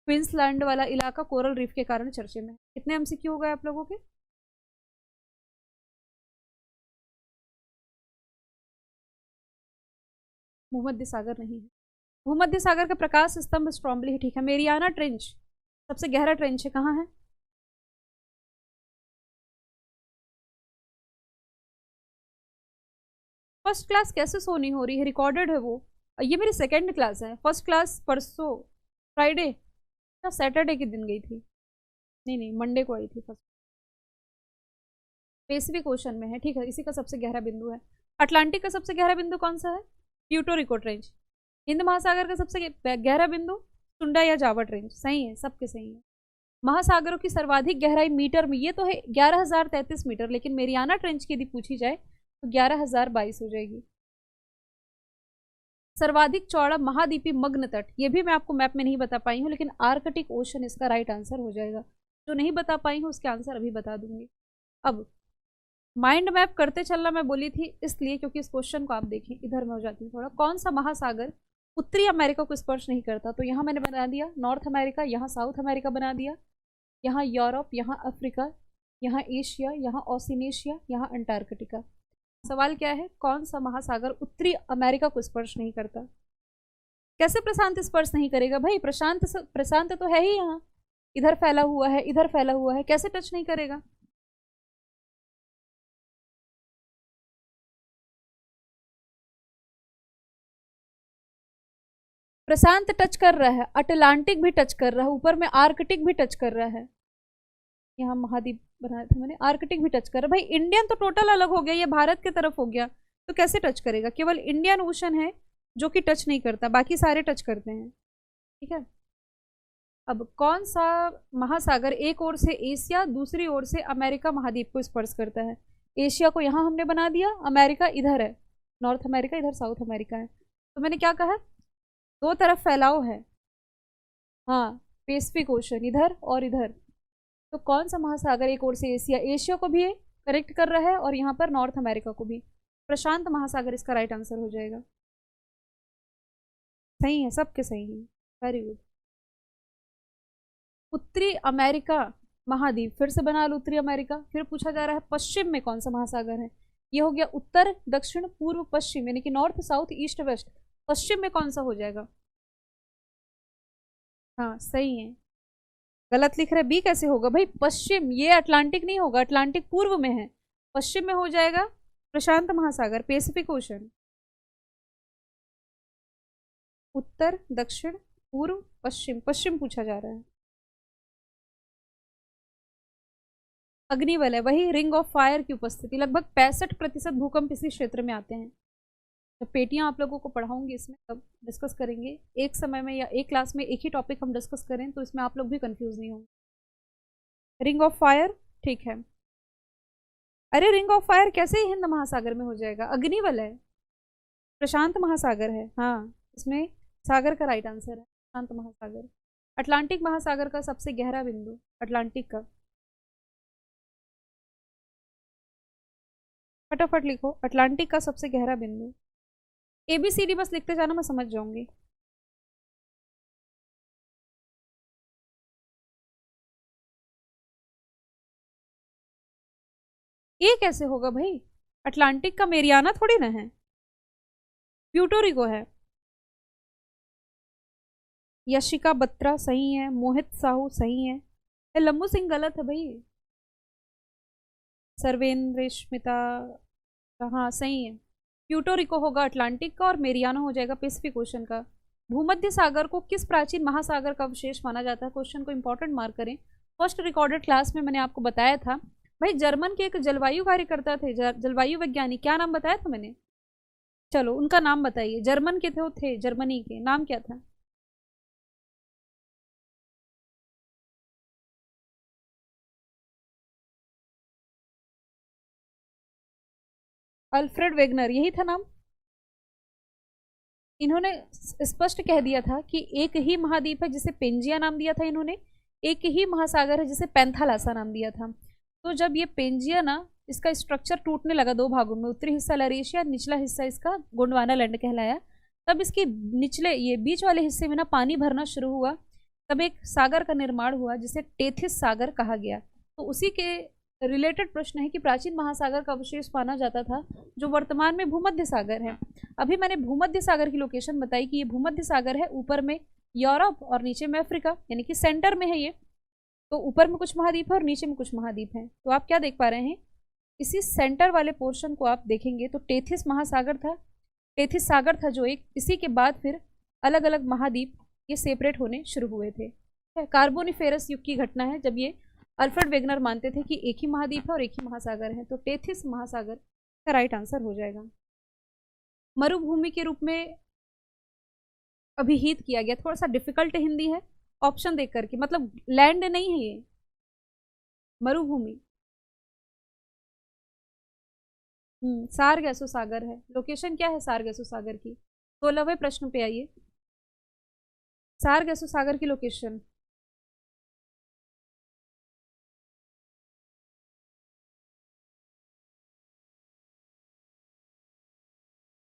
क्वींसलैंड वाला इलाका कोरल रीफ के कारण चर्चे में। कितने MCQ हो गए आप लोगों के? भूमध्य सागर नहीं है। भूमध्य सागर का प्रकाश स्तंभ स्ट्रॉम्बली है। ठीक है, मेरियाना ट्रेंच सबसे गहरा ट्रेंच है, कहाँ है? फर्स्ट क्लास कैसे सो नहीं हो रही है? रिकॉर्डेड है वो। ये मेरी सेकंड क्लास है। फर्स्ट क्लास परसों फ्राइडे या सैटरडे के दिन गई थी, नहीं नहीं मंडे को आई थी फर्स्ट। पैसिफिक ओशन में है। ठीक है, इसी का सबसे गहरा बिंदु है। अटलांटिक का सबसे गहरा बिंदु कौन सा है? Puerto Rico trench. हिंद महासागर का सबसे गहरा बिंदु सुंडा या जावा ट्रेंच। सही है, सबके सही है। महासागरों की सर्वाधिक गहराई मीटर में, ये तो है 11,033 मीटर, लेकिन मेरियाना ट्रेंच की यदि पूछी जाए तो 11,022 हो जाएगी। सर्वाधिक चौड़ा महाद्वीपी मग्न तट, ये भी मैं आपको मैप में नहीं बता पाई हूँ, लेकिन आर्कटिक ओशन इसका राइट आंसर हो जाएगा। जो नहीं बता पाई हूँ उसके आंसर अभी बता दूंगी। अब माइंड मैप करते चलना मैं बोली थी इसलिए क्योंकि इस क्वेश्चन को आप देखें, इधर में हो जाती है थोड़ा। कौन सा महासागर उत्तरी अमेरिका को स्पर्श नहीं करता? तो यहाँ मैंने बना दिया नॉर्थ अमेरिका, यहाँ साउथ अमेरिका बना दिया, यहाँ यूरोप, यहाँ अफ्रीका, यहाँ एशिया, यहाँ ओशिनेशिया, यहाँ अंटार्कटिका। सवाल क्या है? कौन सा महासागर उत्तरी अमेरिका को स्पर्श नहीं करता? कैसे प्रशांत स्पर्श नहीं करेगा भाई? प्रशांत तो है ही यहाँ, इधर फैला हुआ है, इधर फैला हुआ है, कैसे टच नहीं करेगा? प्रशांत टच कर रहा है, अटलांटिक भी टच कर रहा है, ऊपर में आर्कटिक भी टच कर रहा है। यहाँ महाद्वीप बनाया था मैंने, आर्कटिक भी टच कर रहा है। भाई इंडियन तो टोटल अलग हो गया, ये भारत की तरफ हो गया, तो कैसे टच करेगा? केवल इंडियन ओशन है जो कि टच नहीं करता, बाकी सारे टच करते हैं। ठीक है, अब कौन सा महासागर एक ओर से एशिया, दूसरी ओर से अमेरिका महाद्वीप को स्पर्श करता है? एशिया को यहाँ हमने बना दिया, अमेरिका इधर है, नॉर्थ अमेरिका इधर साउथ अमेरिका है। तो मैंने क्या कहा? दो तरफ फैलाव है। हाँ, पैसिफिक ओशन इधर और इधर। तो कौन सा महासागर एक ओर से एशिया, एशिया को भी करेक्ट कर रहा है और यहाँ पर नॉर्थ अमेरिका को भी? प्रशांत महासागर इसका राइट आंसर हो जाएगा। सही है, सबके सही है, वेरी गुड। उत्तरी अमेरिका महाद्वीप, फिर से बना लो उत्तरी अमेरिका। फिर पूछा जा रहा है पश्चिम में कौन सा महासागर है? ये हो गया उत्तर, दक्षिण, पूर्व, पश्चिम, यानी कि नॉर्थ, साउथ, ईस्ट, वेस्ट। पश्चिम में कौन सा हो जाएगा? हाँ सही है, गलत लिख रहे, बी कैसे होगा भाई? पश्चिम, ये अटलांटिक नहीं होगा, अटलांटिक पूर्व में है, पश्चिम में हो जाएगा प्रशांत महासागर, पैसिफिक ओशन। उत्तर, दक्षिण, पूर्व, पश्चिम, पश्चिम पूछा जा रहा है। अग्निवलय, वही रिंग ऑफ फायर की उपस्थिति। लगभग 65% भूकंप इसी क्षेत्र में आते हैं। तो पेटियां आप लोगों को पढ़ाऊंगी, इसमें तब डिस्कस करेंगे एक समय में, या एक क्लास में एक ही टॉपिक हम डिस्कस करें तो इसमें आप लोग भी कंफ्यूज नहीं होंगे। रिंग ऑफ फायर, ठीक है। अरे रिंग ऑफ फायर कैसे ही हिंद महासागर में हो जाएगा? अग्निवलय प्रशांत महासागर है, हाँ इसमें सागर का राइट आंसर है प्रशांत महासागर। अटलांटिक महासागर का सबसे गहरा बिंदु, अटलांटिक का, फटाफट लिखो, अटलांटिक का सबसे गहरा बिंदु। ABCD बस लिखते जाना, मैं समझ जाऊंगी। ये कैसे होगा भाई? अटलांटिक का मेरियाना थोड़ी ना है, प्यूर्टो रिको है। यशिका बत्रा सही है, मोहित साहू सही है, लंबू सिंह गलत है भाई। सर्वेंद्र स्मिता, हाँ सही है। प्यूर्टो रिको होगा अटलांटिक का और मेरियानो हो जाएगा पैसिफिक ओशन का। भूमध्य सागर को किस प्राचीन महासागर का अवशेष माना जाता है? क्वेश्चन को इंपॉर्टेंट मार्क करें। फर्स्ट रिकॉर्डेड क्लास में मैंने आपको बताया था भाई, जर्मन के एक जलवायु कार्यकर्ता थे, जलवायु वैज्ञानिक, क्या नाम बताया था मैंने? चलो उनका नाम बताइए। जर्मन के थे जर्मनी के, नाम क्या था? अल्फ्रेड वेगनर, यही था नाम। इन्होंने स्पष्ट कह दिया था कि एक ही महाद्वीप है जिसे पेंजिया नाम दिया था इन्होंने, एक ही महासागर है जिसे पैंथालासा नाम दिया था। तो जब ये पेंजिया ना, इसका स्ट्रक्चर टूटने लगा दो भागों में, उत्तरी हिस्सा लरेशिया, निचला हिस्सा इसका गोंडवाना लैंड कहलाया, तब इसके निचले ये बीच वाले हिस्से में ना पानी भरना शुरू हुआ, तब एक सागर का निर्माण हुआ जिसे टेथिस सागर कहा गया। तो उसी के रिलेटेड प्रश्न है कि प्राचीन महासागर का अवशेष माना जाता था जो वर्तमान में भूमध्य सागर है। अभी मैंने भूमध्य सागर की लोकेशन बताई कि ये भूमध्य सागर है, ऊपर में यूरोप और नीचे में अफ्रीका, यानी कि सेंटर में है ये। तो ऊपर में कुछ महाद्वीप है और नीचे में कुछ महाद्वीप हैं। तो आप क्या देख पा रहे हैं, इसी सेंटर वाले पोर्शन को आप देखेंगे तो टेथिस महासागर था, टेथिस सागर था जो एक, इसी के बाद फिर अलग अलग महाद्वीप ये सेपरेट होने शुरू हुए थे। कार्बोनिफेरस युग की घटना है जब ये अल्फ्रेड वेगनर मानते थे कि एक ही महाद्वीप है और एक ही महासागर है। तो टेथिस महासागर का राइट आंसर हो जाएगा। मरुभूमि के रूप में अभिहित किया गया, थोड़ा सा डिफिकल्ट हिंदी है, ऑप्शन देख करके, मतलब लैंड नहीं है ये, मरुभूमि। सारगैसो सागर है। लोकेशन क्या है सारगैसो सागर की? 16वें प्रश्न पे आइए। सारगैसो सागर की लोकेशन,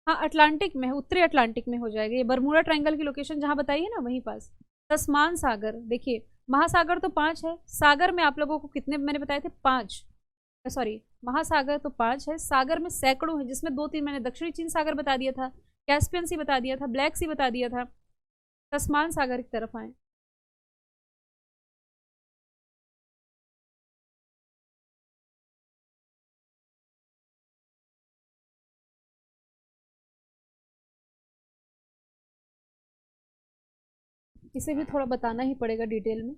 हाँ अटलांटिक में है, उत्तरी अटलांटिक में हो जाएगा ये। बरमूडा ट्रायंगल की लोकेशन जहां बताई है ना, वहीं पास। तस्मान सागर, देखिए महासागर तो 5 है, सागर में आप लोगों को कितने मैंने बताए थे? 5, सॉरी महासागर तो 5 है, सागर में सैकड़ों है, जिसमें 2-3 मैंने दक्षिणी चीन सागर बता दिया था, कैस्पियन सी बता दिया था, ब्लैक सी बता दिया था। तस्मान सागर की तरफ आए। इसे भी थोड़ा बताना ही पड़ेगा डिटेल में।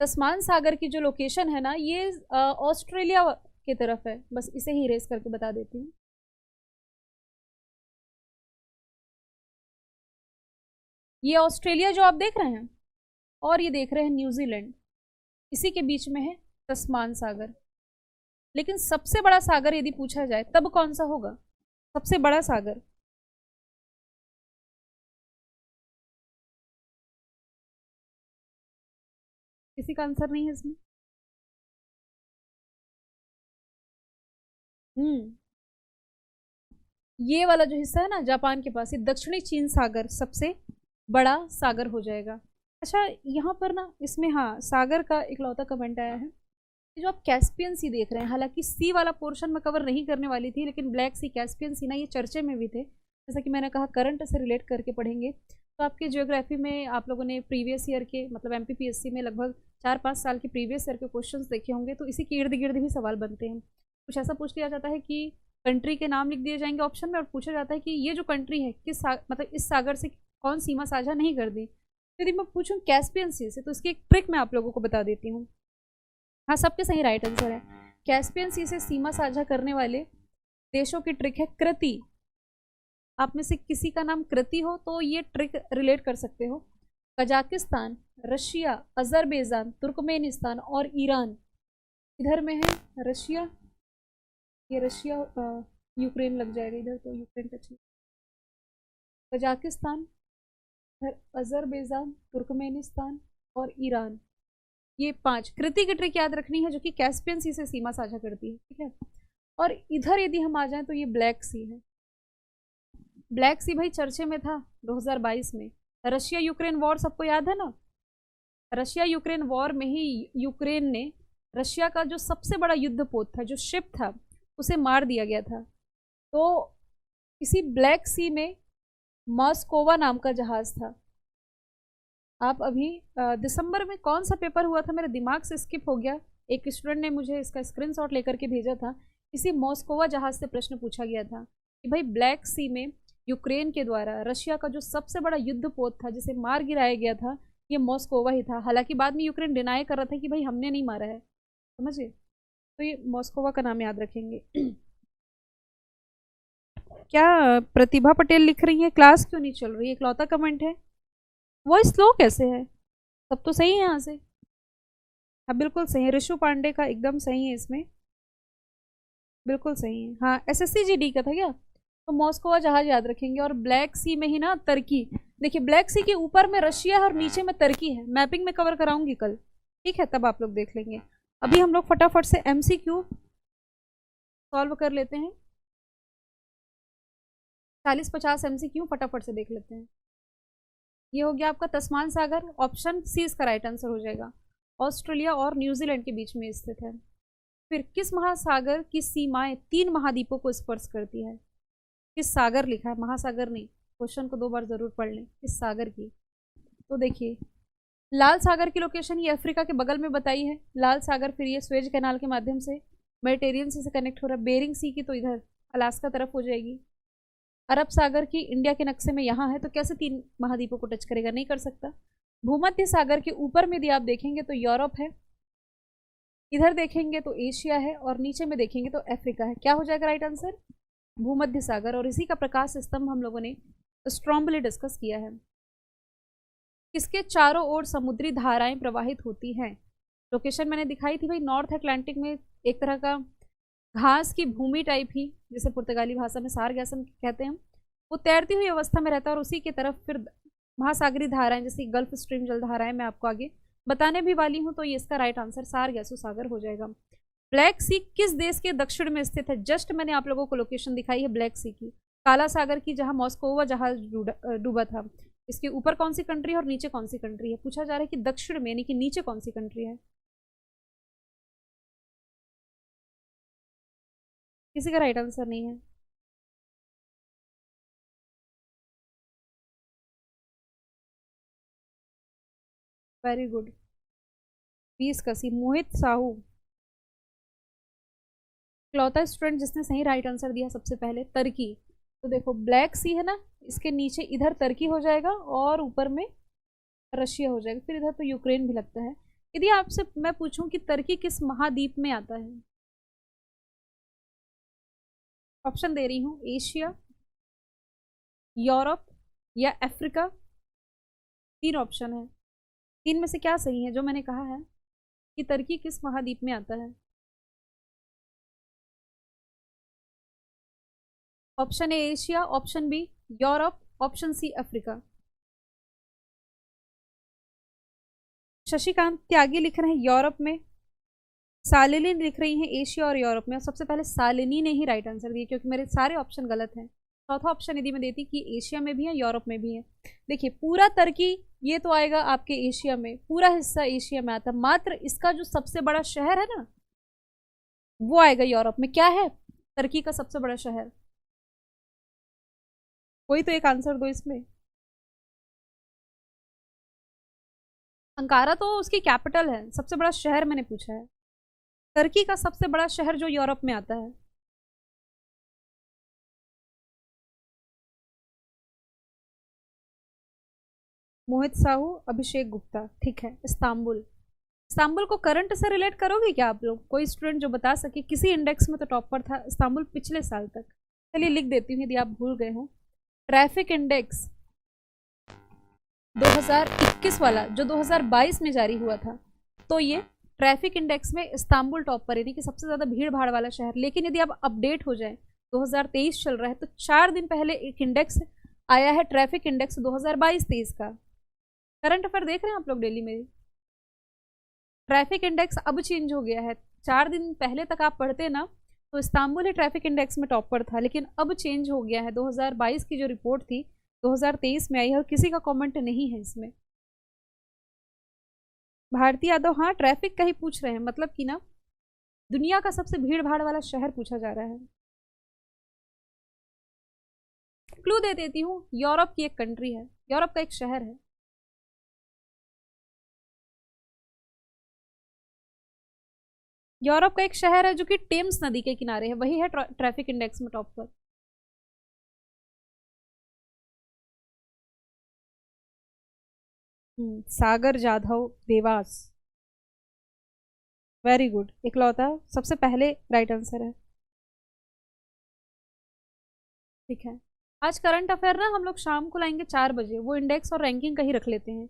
तस्मान सागर की जो लोकेशन है ना, ये ऑस्ट्रेलिया की तरफ है, बस इसे ही इरेज करके बता देती हूँ। ये ऑस्ट्रेलिया जो आप देख रहे हैं और ये देख रहे हैं न्यूजीलैंड, इसी के बीच में है तस्मान सागर। लेकिन सबसे बड़ा सागर यदि पूछा जाए तब कौन सा होगा सबसे बड़ा सागर? किसी का आंसर नहीं है इसमें? हम्म ये वाला जो हिस्सा है ना जापान के पास, ये दक्षिणी चीन सागर सबसे बड़ा सागर हो जाएगा। अच्छा यहाँ पर ना इसमें हाँ सागर का इकलौता कमेंट आया है। जो आप कैस्पियन सी देख रहे हैं, हालांकि सी वाला पोर्शन में कवर नहीं करने वाली थी, लेकिन ब्लैक सी, कैस्पियन सी ना ये चर्चे में भी थे। जैसा कि मैंने कहा करंट से रिलेट करके पढ़ेंगे तो आपके ज्योग्राफी में आप लोगों ने प्रीवियस ईयर के, मतलब एमपीपीएससी में लगभग 4-5 साल के प्रीवियस ईयर के क्वेश्चंस देखे होंगे, तो इसी के इर्द गिर्द भी सवाल बनते हैं। कुछ ऐसा पूछ लिया जाता है कि कंट्री के नाम लिख दिए जाएंगे ऑप्शन में और पूछा जाता है कि ये जो कंट्री है किस मतलब इस सागर से कौन सीमा साझा नहीं कर दी। यदि मैं पूछूं कैस्पियन सी से, तो इसकी एक ट्रिक मैं आप लोगों को बता देती हूँ। हाँ सबके सही राइट आंसर है। कैस्पियन सी से सीमा साझा करने वाले देशों की ट्रिक है कृति। आप में से किसी का नाम कृति हो तो ये ट्रिक रिलेट कर सकते हो। कजाकिस्तान, रशिया, अजरबैजान, तुर्कमेनिस्तान और ईरान। इधर में है रशिया, ये रशिया यूक्रेन लग जाएगा इधर, तो यूक्रेन का ठीक। कजाकिस्तान, इधर अजरबैजान, तुर्कमेनिस्तान और ईरान, ये 5 कृति की ट्रिक याद रखनी है जो कि कैस्पियन सी से सीमा साझा करती है, ठीक है। और इधर यदि हम आ जाएं तो ये ब्लैक सी है। ब्लैक सी भाई चर्चे में था 2022 में, रशिया यूक्रेन वॉर सबको याद है ना। रशिया यूक्रेन वॉर में ही यूक्रेन ने रशिया का जो सबसे बड़ा युद्धपोत था, जो शिप था, उसे मार दिया गया था। तो इसी ब्लैक सी में मॉस्कोवा नाम का जहाज था। आप अभी दिसंबर में कौन सा पेपर हुआ था, मेरे दिमाग से स्किप हो गया, एक स्टूडेंट ने मुझे इसका स्क्रीनशॉट लेकर के भेजा था। इसी मॉस्कोवा जहाज से प्रश्न पूछा गया था कि भाई ब्लैक सी में यूक्रेन के द्वारा रशिया का जो सबसे बड़ा युद्धपोत था, जिसे मार गिराया गया था, ये मॉस्कोवा ही था। हालांकि बाद में यूक्रेन डिनाई कर रहा था कि भाई हमने नहीं मारा है, समझिए। तो ये मॉस्कोवा का नाम याद रखेंगे। क्या प्रतिभा पटेल लिख रही है क्लास क्यों नहीं चल रही है? इकलौता कमेंट है। वॉइस स्लो कैसे है? सब तो सही है यहाँ से। हाँ बिल्कुल सही है, ऋषु पांडे का एकदम सही है इसमें, बिल्कुल सही है। हाँ एसएससी जीडी का था क्या? तो मॉस्कोवा जहाज याद रखेंगे। और ब्लैक सी में ही ना तुर्की, देखिए ब्लैक सी के ऊपर में रशिया है और नीचे में तुर्की है। मैपिंग में कवर कराऊंगी कल, ठीक है, तब आप लोग देख लेंगे। अभी हम लोग फटाफट से एमसीक्यू सॉल्व कर लेते हैं। 40-50 एमसीक्यू फटाफट से देख लेते हैं। ये हो गया आपका तस्मान सागर, ऑप्शन सी इसका राइट आंसर हो जाएगा। ऑस्ट्रेलिया और न्यूजीलैंड के बीच में स्थित है। फिर किस महासागर की सीमाएं 3 महाद्वीपों को स्पर्श करती है? किस सागर लिखा है, महासागर नहीं। क्वेश्चन को 2 बार जरूर पढ़ लें, किस सागर की। तो देखिए लाल सागर की लोकेशन ये अफ्रीका के बगल में बताई है। लाल सागर फिर ये स्वेज कैनाल के माध्यम से मेडिटेरियन सी से कनेक्ट हो रहा है। बेरिंग सी की तो इधर अलास्का तरफ हो जाएगी। अरब सागर की इंडिया के नक्शे में यहाँ है, तो कैसे 3 महाद्वीपों को टच करेगा, नहीं कर सकता। भूमध्य सागर के ऊपर में यदि आप देखेंगे तो यूरोप है, इधर देखेंगे तो एशिया है, और नीचे में देखेंगे तो अफ्रीका है। क्या हो जाएगा राइट आंसर? भूमध्य सागर। और इसी का प्रकाश स्तंभ हम लोगों ने स्ट्रॉन्गली डिस्कस किया है। किसके चारों ओर समुद्री धाराएं प्रवाहित होती हैं? लोकेशन मैंने दिखाई थी भाई, नॉर्थ अटलांटिक में एक तरह का घास की भूमि टाइप ही, जिसे पुर्तगाली भाषा में सारगैसम कहते हैं, वो तैरती हुई अवस्था में रहता है। और उसी की तरफ फिर महासागरी धाराएं जैसे गल्फ स्ट्रीम जल धाराएं मैं आपको आगे बताने भी वाली हूँ। तो ये इसका राइट आंसर सारगैसो सागर हो जाएगा। ब्लैक सी किस देश के दक्षिण में स्थित है? जस्ट मैंने आप लोगों को लोकेशन दिखाई है ब्लैक सी की, काला सागर की, जहां मॉस्कोवा जहाज डूबा था। इसके ऊपर कौन सी कंट्री है और नीचे कौन सी कंट्री है? पूछा जा रहा है कि दक्षिण में यानी कि नीचे कौन सी कंट्री है। किसी का राइट आंसर नहीं है। वेरी गुड, 20 का सी, मोहित साहू इकलौता स्टूडेंट जिसने सही राइट आंसर दिया सबसे पहले, तुर्की। तो देखो ब्लैक सी है ना, इसके नीचे इधर तुर्की हो जाएगा और ऊपर में रशिया हो जाएगा। फिर इधर तो यूक्रेन भी लगता है। यदि आपसे मैं पूछूं कि तुर्की किस महाद्वीप में आता है? ऑप्शन दे रही हूँ, एशिया, यूरोप या अफ्रीका। 3 ऑप्शन है, 3 में से क्या सही है जो मैंने कहा है कि तुर्की किस महाद्वीप में आता है? Option A Asia, option B Europe, option C Africa. Shashikant Tyagi लिख रहे हैं यूरोप में, सालिनी लिख रही हैं एशिया और यूरोप में। और सबसे पहले सालिनी ने ही राइट आंसर दिया, क्योंकि मेरे सारे ऑप्शन गलत हैं। चौथा ऑप्शन यदि मैं देती कि एशिया में भी है यूरोप में भी है। देखिए पूरा तुर्की ये तो आएगा आपके एशिया में, पूरा हिस्सा एशिया में आता, मात्र इसका जो सबसे बड़ा शहर है ना वो आएगा यूरोप में। क्या है तुर्की का सबसे बड़ा शहर? कोई तो एक आंसर दो इसमें। अंकारा तो उसकी कैपिटल है, सबसे बड़ा शहर मैंने पूछा है। तुर्की का सबसे बड़ा शहर जो यूरोप में आता है। मोहित साहू, अभिषेक गुप्ता, ठीक है। इस्तांबुल, इस्तांबुल को करंट से रिलेट करोगे क्या आप लोग? कोई स्टूडेंट जो बता सके, किसी इंडेक्स में तो टॉपर था इस्तांबुल पिछले साल तक। चलिए लिख देती हूँ यदि आप भूल गए हो। ट्रैफिक इंडेक्स 2021 वाला जो 2022 में जारी हुआ था, तो ये ट्रैफिक इंडेक्स में इस्तांबुल टॉप पर, यानी कि सबसे ज़्यादा भीड़ भाड़ वाला शहर। लेकिन यदि आप अपडेट हो जाए, 2023 चल रहा है, तो 4 दिन पहले एक इंडेक्स आया है, ट्रैफिक इंडेक्स 2022-23 का। करंट अफेयर देख रहे हैं आप लोग डेली में? ट्रैफिक इंडेक्स अब चेंज हो गया है। 4 दिन पहले तक आप पढ़ते ना तो इस्तांबुल ही ट्रैफिक इंडेक्स में टॉप पर था, लेकिन अब चेंज हो गया है। 2022 की जो रिपोर्ट थी 2023 में आई है, और किसी का कमेंट नहीं है इसमें। भारती यादव, हाँ ट्रैफिक का ही पूछ रहे हैं, मतलब कि ना दुनिया का सबसे भीड़ भाड़ वाला शहर पूछा जा रहा है। क्लू दे देती हूँ, यूरोप की एक कंट्री है, यूरोप का एक शहर है। यूरोप का एक शहर है जो कि टेम्स नदी के किनारे है, वही है ट्रैफिक इंडेक्स में टॉप पर। सागर जाधव देवास, वेरी गुड, इकलौता सबसे पहले राइट आंसर है। ठीक है, आज करंट अफेयर ना हम लोग शाम को लाएंगे 4 बजे, वो इंडेक्स और रैंकिंग का ही रख लेते हैं।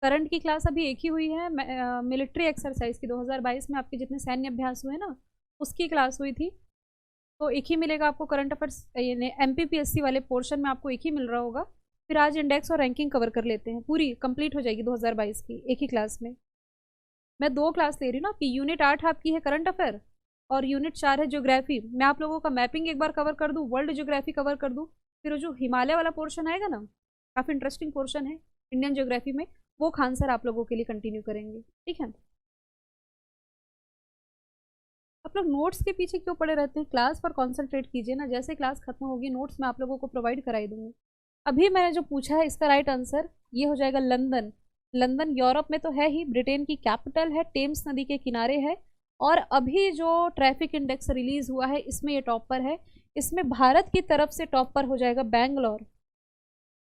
करंट की क्लास अभी एक ही हुई है, मिलिट्री एक्सरसाइज की 2022 में आपके जितने सैन्य अभ्यास हुए ना उसकी क्लास हुई थी, तो एक ही मिलेगा आपको करंट अफेयर्स, MPPSC वाले पोर्शन में आपको एक ही मिल रहा होगा। फिर आज इंडेक्स और रैंकिंग कवर कर लेते हैं, पूरी कंप्लीट हो जाएगी 2022 की एक ही क्लास में। मैं 2 क्लास ले रही हूँ ना, आपकी यूनिट 8 आपकी है करंट अफेयर और यूनिट 4 है ज्योग्राफी। मैं आप लोगों का मैपिंग एक बार कवर कर दूँ, वर्ल्ड ज्योग्राफी कवर कर दूँ, फिर जो हिमालय वाला पोर्शन आएगा ना, काफ़ी इंटरेस्टिंग पोर्शन है इंडियन ज्योग्राफी में, वो खान सर आप लोगों के लिए कंटिन्यू करेंगे। ठीक है, आप लोग नोट्स के पीछे क्यों पड़े रहते हैं, क्लास पर कॉन्सेंट्रेट कीजिए ना। जैसे क्लास खत्म होगी नोट्स मैं आप लोगों को प्रोवाइड कराई दूंगी। अभी मैंने जो पूछा है इसका राइट आंसर ये हो जाएगा लंदन। लंदन यूरोप में तो है ही, ब्रिटेन की कैपिटल है, टेम्स नदी के किनारे है, और अभी जो ट्रैफिक इंडेक्स रिलीज हुआ है इसमें ये टॉप पर है। इसमें भारत की तरफ से टॉप पर हो जाएगा बैंगलोर।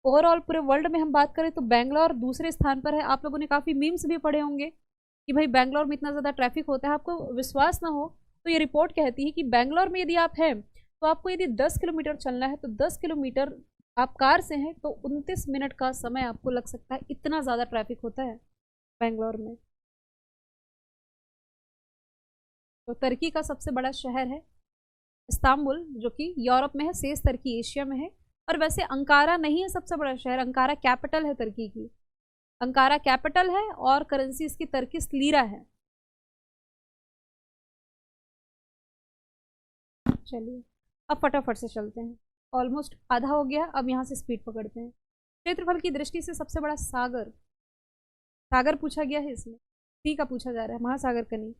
ओवरऑल पूरे वर्ल्ड में हम बात करें तो बैंगलोर दूसरे स्थान पर है। आप लोगों ने काफ़ी मीम्स भी पढ़े होंगे कि भाई बैंगलोर में इतना ज़्यादा ट्रैफिक होता है, आपको विश्वास ना हो तो ये रिपोर्ट कहती है कि बैंगलोर में यदि आप हैं तो आपको यदि 10 किलोमीटर चलना है तो 10 किलोमीटर आप कार से हैं तो 29 मिनट का समय आपको लग सकता है, इतना ज़्यादा ट्रैफिक होता है बैंगलोर में। तो तुर्की का सबसे बड़ा शहर है इस्तांबुल, जो कि यूरोप में है, शेष तुर्की एशिया में है। और वैसे अंकारा नहीं है सबसे बड़ा शहर, अंकारा कैपिटल है तुर्की की, अंकारा कैपिटल है और करेंसी इसकी तुर्किश लीरा है। चलिए अब फटाफट से चलते हैं, ऑलमोस्ट आधा हो गया, अब यहाँ से स्पीड पकड़ते हैं। क्षेत्रफल की दृष्टि से सबसे बड़ा सागर, सागर पूछा गया है इसमें, सी का पूछा जा रहा है, महासागर का नहीं।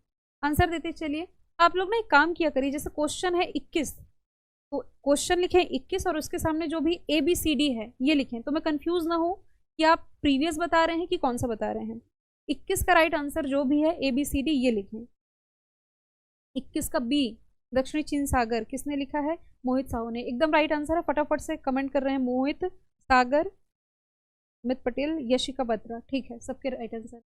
आंसर देते चलिए। आप लोग ना एक काम किया करिए, जैसे क्वेश्चन है 21 तो क्वेश्चन लिखें 21 और उसके सामने जो भी ABCD है ये लिखें, तो मैं कंफ्यूज ना हो कि आप प्रीवियस बता रहे हैं कि कौन सा बता रहे हैं। 21 का राइट आंसर जो भी है ABCD ये लिखें। 21 का B दक्षिणी चीन सागर किसने लिखा है, मोहित साहू ने, एकदम राइट आंसर है। फटाफट से कमेंट कर रहे हैं मोहित, सागर, अमित पटेल, यशिका बत्रा, ठीक है सबके राइट आंसर।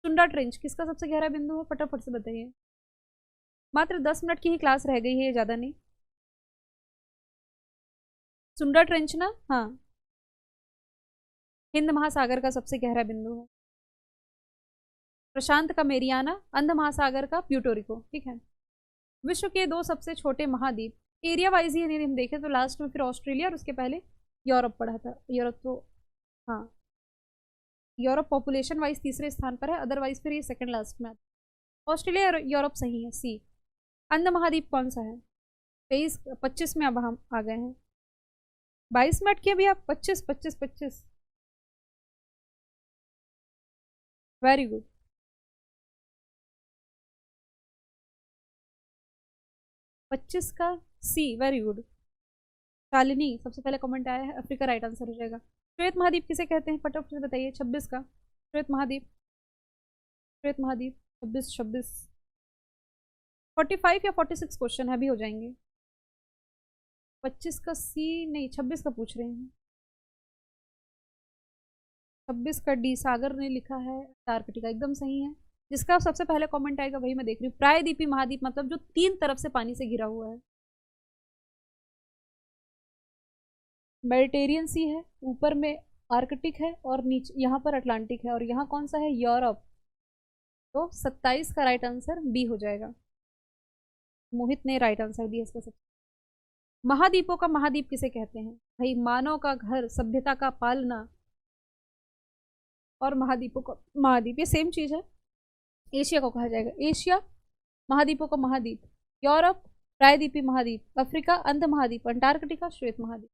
सुंडा ट्रेंच किसका सबसे गहरा बिंदु है, फटाफट से बताइए। मात्र 10 मिनट की ही क्लास रह गई है, ज़्यादा नहीं। सुंडा ट्रेंच ना, हाँ, हिंद महासागर का सबसे गहरा बिंदु है। प्रशांत का मेरियाना, अंध महासागर का प्यूटोरिको, ठीक है। विश्व के 2 सबसे छोटे महाद्वीप, एरिया वाइज ही यदि हम देखें तो लास्ट में फिर ऑस्ट्रेलिया और उसके पहले यूरोप पढ़ा था। यूरोप तो हाँ, यूरोप पॉपुलेशन वाइज तीसरे स्थान पर है, अदरवाइज फिर ये सेकंड लास्ट में आता है। ऑस्ट्रेलिया और यूरोप सही है, सी। अंध महाद्वीप कौन सा है, 25 में अब हम आ गए हैं। 22 मिनट की अभी आप 25 25 25, वेरी गुड। 25 का सी, वेरी गुड। शालिनी सबसे पहले कमेंट आया है, अफ्रीका राइट आंसर हो जाएगा। श्वेत महाद्वीप किसे कहते हैं, फटाफट से बताइए। 26 का श्वेत महाद्वीप, श्वेत महाद्वीप 26 26, 45 या 46 क्वेश्चन है, अभी हो जाएंगे। 25 का सी नहीं, 26 का पूछ रहे हैं। 26 का डी सागर ने लिखा है, अंटार्कटिका एकदम सही है। जिसका सबसे पहले कमेंट आएगा वही मैं देख रही हूँ। प्रायद्वीपीय महाद्वीप मतलब जो 3 तरफ से पानी से घिरा हुआ है। मेडिटेरियन सी है, ऊपर में आर्कटिक है और नीचे यहाँ पर अटलांटिक है, और यहाँ कौन सा है, यूरोप। तो 27 का राइट आंसर बी हो जाएगा। मोहित ने राइट आंसर दिया इसका सबसे। महाद्वीपों का महाद्वीप किसे कहते हैं, भाई मानव का घर, सभ्यता का पालना, और महाद्वीपों का महाद्वीप ये सेम चीज है। एशिया को कहा जाएगा एशिया, महाद्वीपों का महाद्वीप यूरोप, प्रायद्वीपीय महाद्वीप अफ्रीका, अंध महाद्वीप अंटार्कटिका, श्वेत महाद्वीप,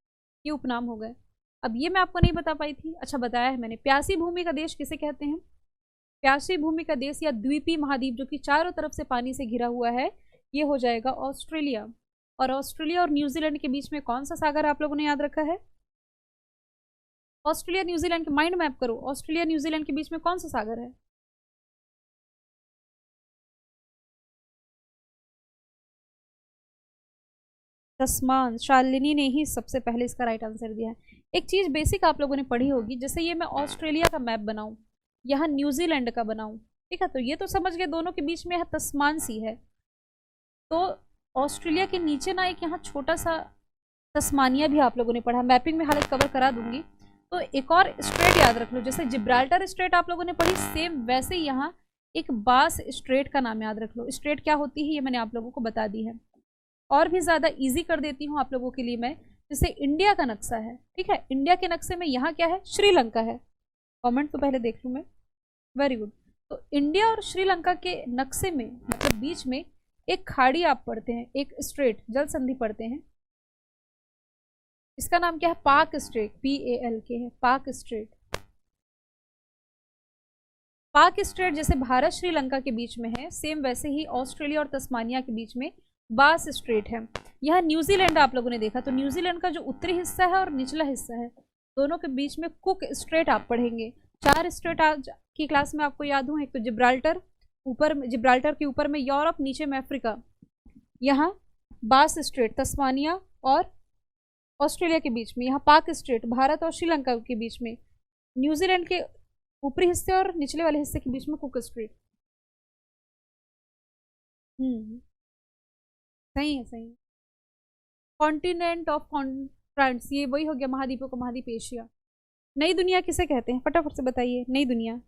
ये उपनाम हो गए। अब ये मैं आपको नहीं बता पाई थी, अच्छा बताया है मैंने। प्यासी भूमि का देश किसे कहते हैं, प्यासी भूमि का देश या द्वीपीय महाद्वीप जो कि चारों तरफ से पानी से घिरा हुआ है, ये हो जाएगा ऑस्ट्रेलिया। और ऑस्ट्रेलिया और न्यूजीलैंड के बीच में कौन सा सागर आप लोगों ने याद रखा है, ऑस्ट्रेलिया न्यूजीलैंड के माइंड मैप करो, ऑस्ट्रेलिया न्यूजीलैंड के बीच में कौन सा सागर है, तस्मान, शालिनी ने ही सबसे पहले इसका राइट आंसर दिया है। एक चीज़ बेसिक आप लोगों ने पढ़ी होगी, जैसे ये मैं ऑस्ट्रेलिया का मैप बनाऊं, यहाँ न्यूजीलैंड का बनाऊं, ठीक है, तो ये तो समझ गए दोनों के बीच में यह तस्मान सी है, तो ऑस्ट्रेलिया के नीचे ना एक यहाँ छोटा सा तस्मानिया भी आप लोगों ने पढ़ा, मैपिंग में हालत कवर करा दूंगी। तो एक और स्ट्रेट याद रख लो, जैसे जिब्राल्टर स्ट्रेट आप लोगों ने पढ़ी, सेम वैसे ही यहाँ एक बास स्ट्रेट का नाम याद रख लो। स्ट्रेट क्या होती है ये मैंने आप लोगों को बता दी है। और भी ज़्यादा इजी कर देती हूँ आप लोगों के लिए मैं, जैसे इंडिया का नक्शा है, ठीक है, इंडिया के नक्शे में यहाँ क्या है, श्रीलंका है। कमेंट तो पहले देख लूँ मैं, वेरी गुड। तो इंडिया और श्रीलंका के नक्शे में मतलब बीच में एक खाड़ी आप पढ़ते हैं, एक स्ट्रेट जल संधि पढ़ते हैं, इसका नाम क्या है, पाक स्ट्रेट, PALK है, पाक स्ट्रेट। पाक स्ट्रेट जैसे भारत श्रीलंका के बीच में है, सेम वैसे ही ऑस्ट्रेलिया और तस्मानिया के बीच में बास स्ट्रेट है। यह न्यूजीलैंड आप लोगों ने देखा, तो न्यूजीलैंड का जो उत्तरी हिस्सा है और निचला हिस्सा है, दोनों के बीच में कुक स्ट्रेट आप पढ़ेंगे। 4 स्ट्रेट आज की क्लास में आपको याद हो, एक तो जिब्राल्टर, ऊपर जिब्राल्टर के ऊपर में यूरोप, नीचे में अफ्रीका, यहाँ बास स्ट्रेट तस्मानिया और ऑस्ट्रेलिया के बीच में, यहाँ पाक स्ट्रेट भारत और श्रीलंका के बीच में, न्यूजीलैंड के ऊपरी हिस्से और निचले वाले हिस्से के बीच में कुक स्ट्रेट। सही है, सही है। कॉन्टिनेंट ऑफ कॉन्फ्रेंट्स, ये वही हो गया महाद्वीपों का महाद्वीप एशिया। नई दुनिया किसे कहते हैं, फटाफट से बताइए, नई दुनिया।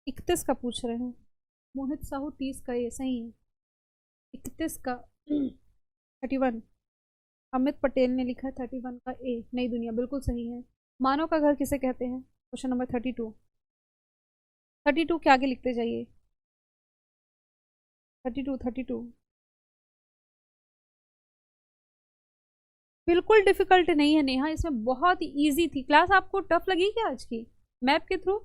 इकतीस का पूछ रहे हैं मोहित साहू, 30 का, ये सही है। 31 का 31, अमित पटेल ने लिखा है 31 का ए, नई दुनिया बिल्कुल सही है। मानव का घर किसे कहते हैं, क्वेश्चन नंबर 32। 32 के आगे लिखते जाइए, 32 बिल्कुल डिफिकल्ट नहीं है नेहा, इसमें बहुत इजी थी। क्लास आपको टफ लगी क्या आज की, मैप के थ्रू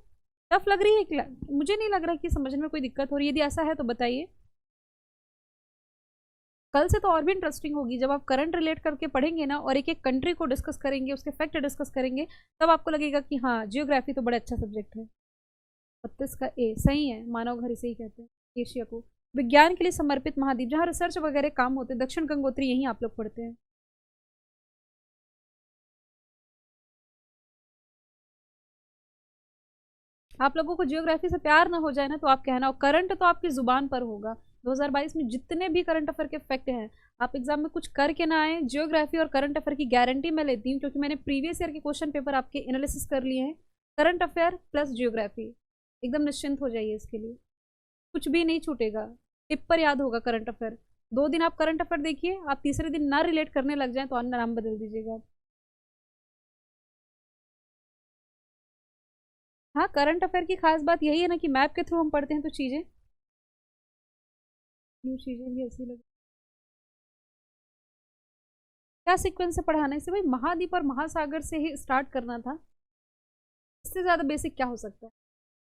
टफ लग रही है क्लास? मुझे नहीं लग रहा कि समझने में कोई दिक्कत हो रही है, यदि ऐसा है तो बताइए। कल से तो और भी इंटरेस्टिंग होगी, जब आप करंट रिलेट करके पढ़ेंगे ना और एक एक कंट्री को डिस्कस करेंगे, उसके फैक्ट डिस्कस करेंगे, तब आपको लगेगा कि हाँ जियोग्राफी तो बड़ा अच्छा सब्जेक्ट है। 32 का ए सही है, मानव घर इसे ही कहते हैं, एशिया को। विज्ञान के लिए समर्पित महाद्वीप, जहाँ रिसर्च वगैरह काम होते हैं, दक्षिण गंगोत्री, यहीं आप लोग पढ़ते हैं। आप लोगों को जियोग्राफी से प्यार ना हो जाए ना तो आप कहना, और करंट तो आपकी जुबान पर होगा। 2022 में जितने भी करंट अफेयर के फैक्ट हैं, आप एग्जाम में कुछ करके ना आए, जियोग्राफी और करंट अफेयर की गारंटी मैं लेती हूँ, क्योंकि मैंने प्रीवियस ईयर के क्वेश्चन पेपर आपके एनालिसिस कर लिए हैं। करंट अफेयर प्लस जियोग्राफी, एकदम निश्चिंत हो जाइए इसके लिए, कुछ भी नहीं छूटेगा, टिप पर याद होगा करंट अफेयर। 2 दिन आप करंट अफेयर देखिए, आप तीसरे दिन ना रिलेट करने लग जाए तो नाम बदल दीजिएगा। हाँ, करंट अफेयर की खास बात यही है ना कि मैप के थ्रू हम पढ़ते हैं, तो चीज़ें भी ऐसी लगी। क्या सीक्वेंस से पढ़ाना है इसे भाई, महाद्वीप और महासागर से ही स्टार्ट करना था, इससे ज़्यादा बेसिक क्या हो सकता है?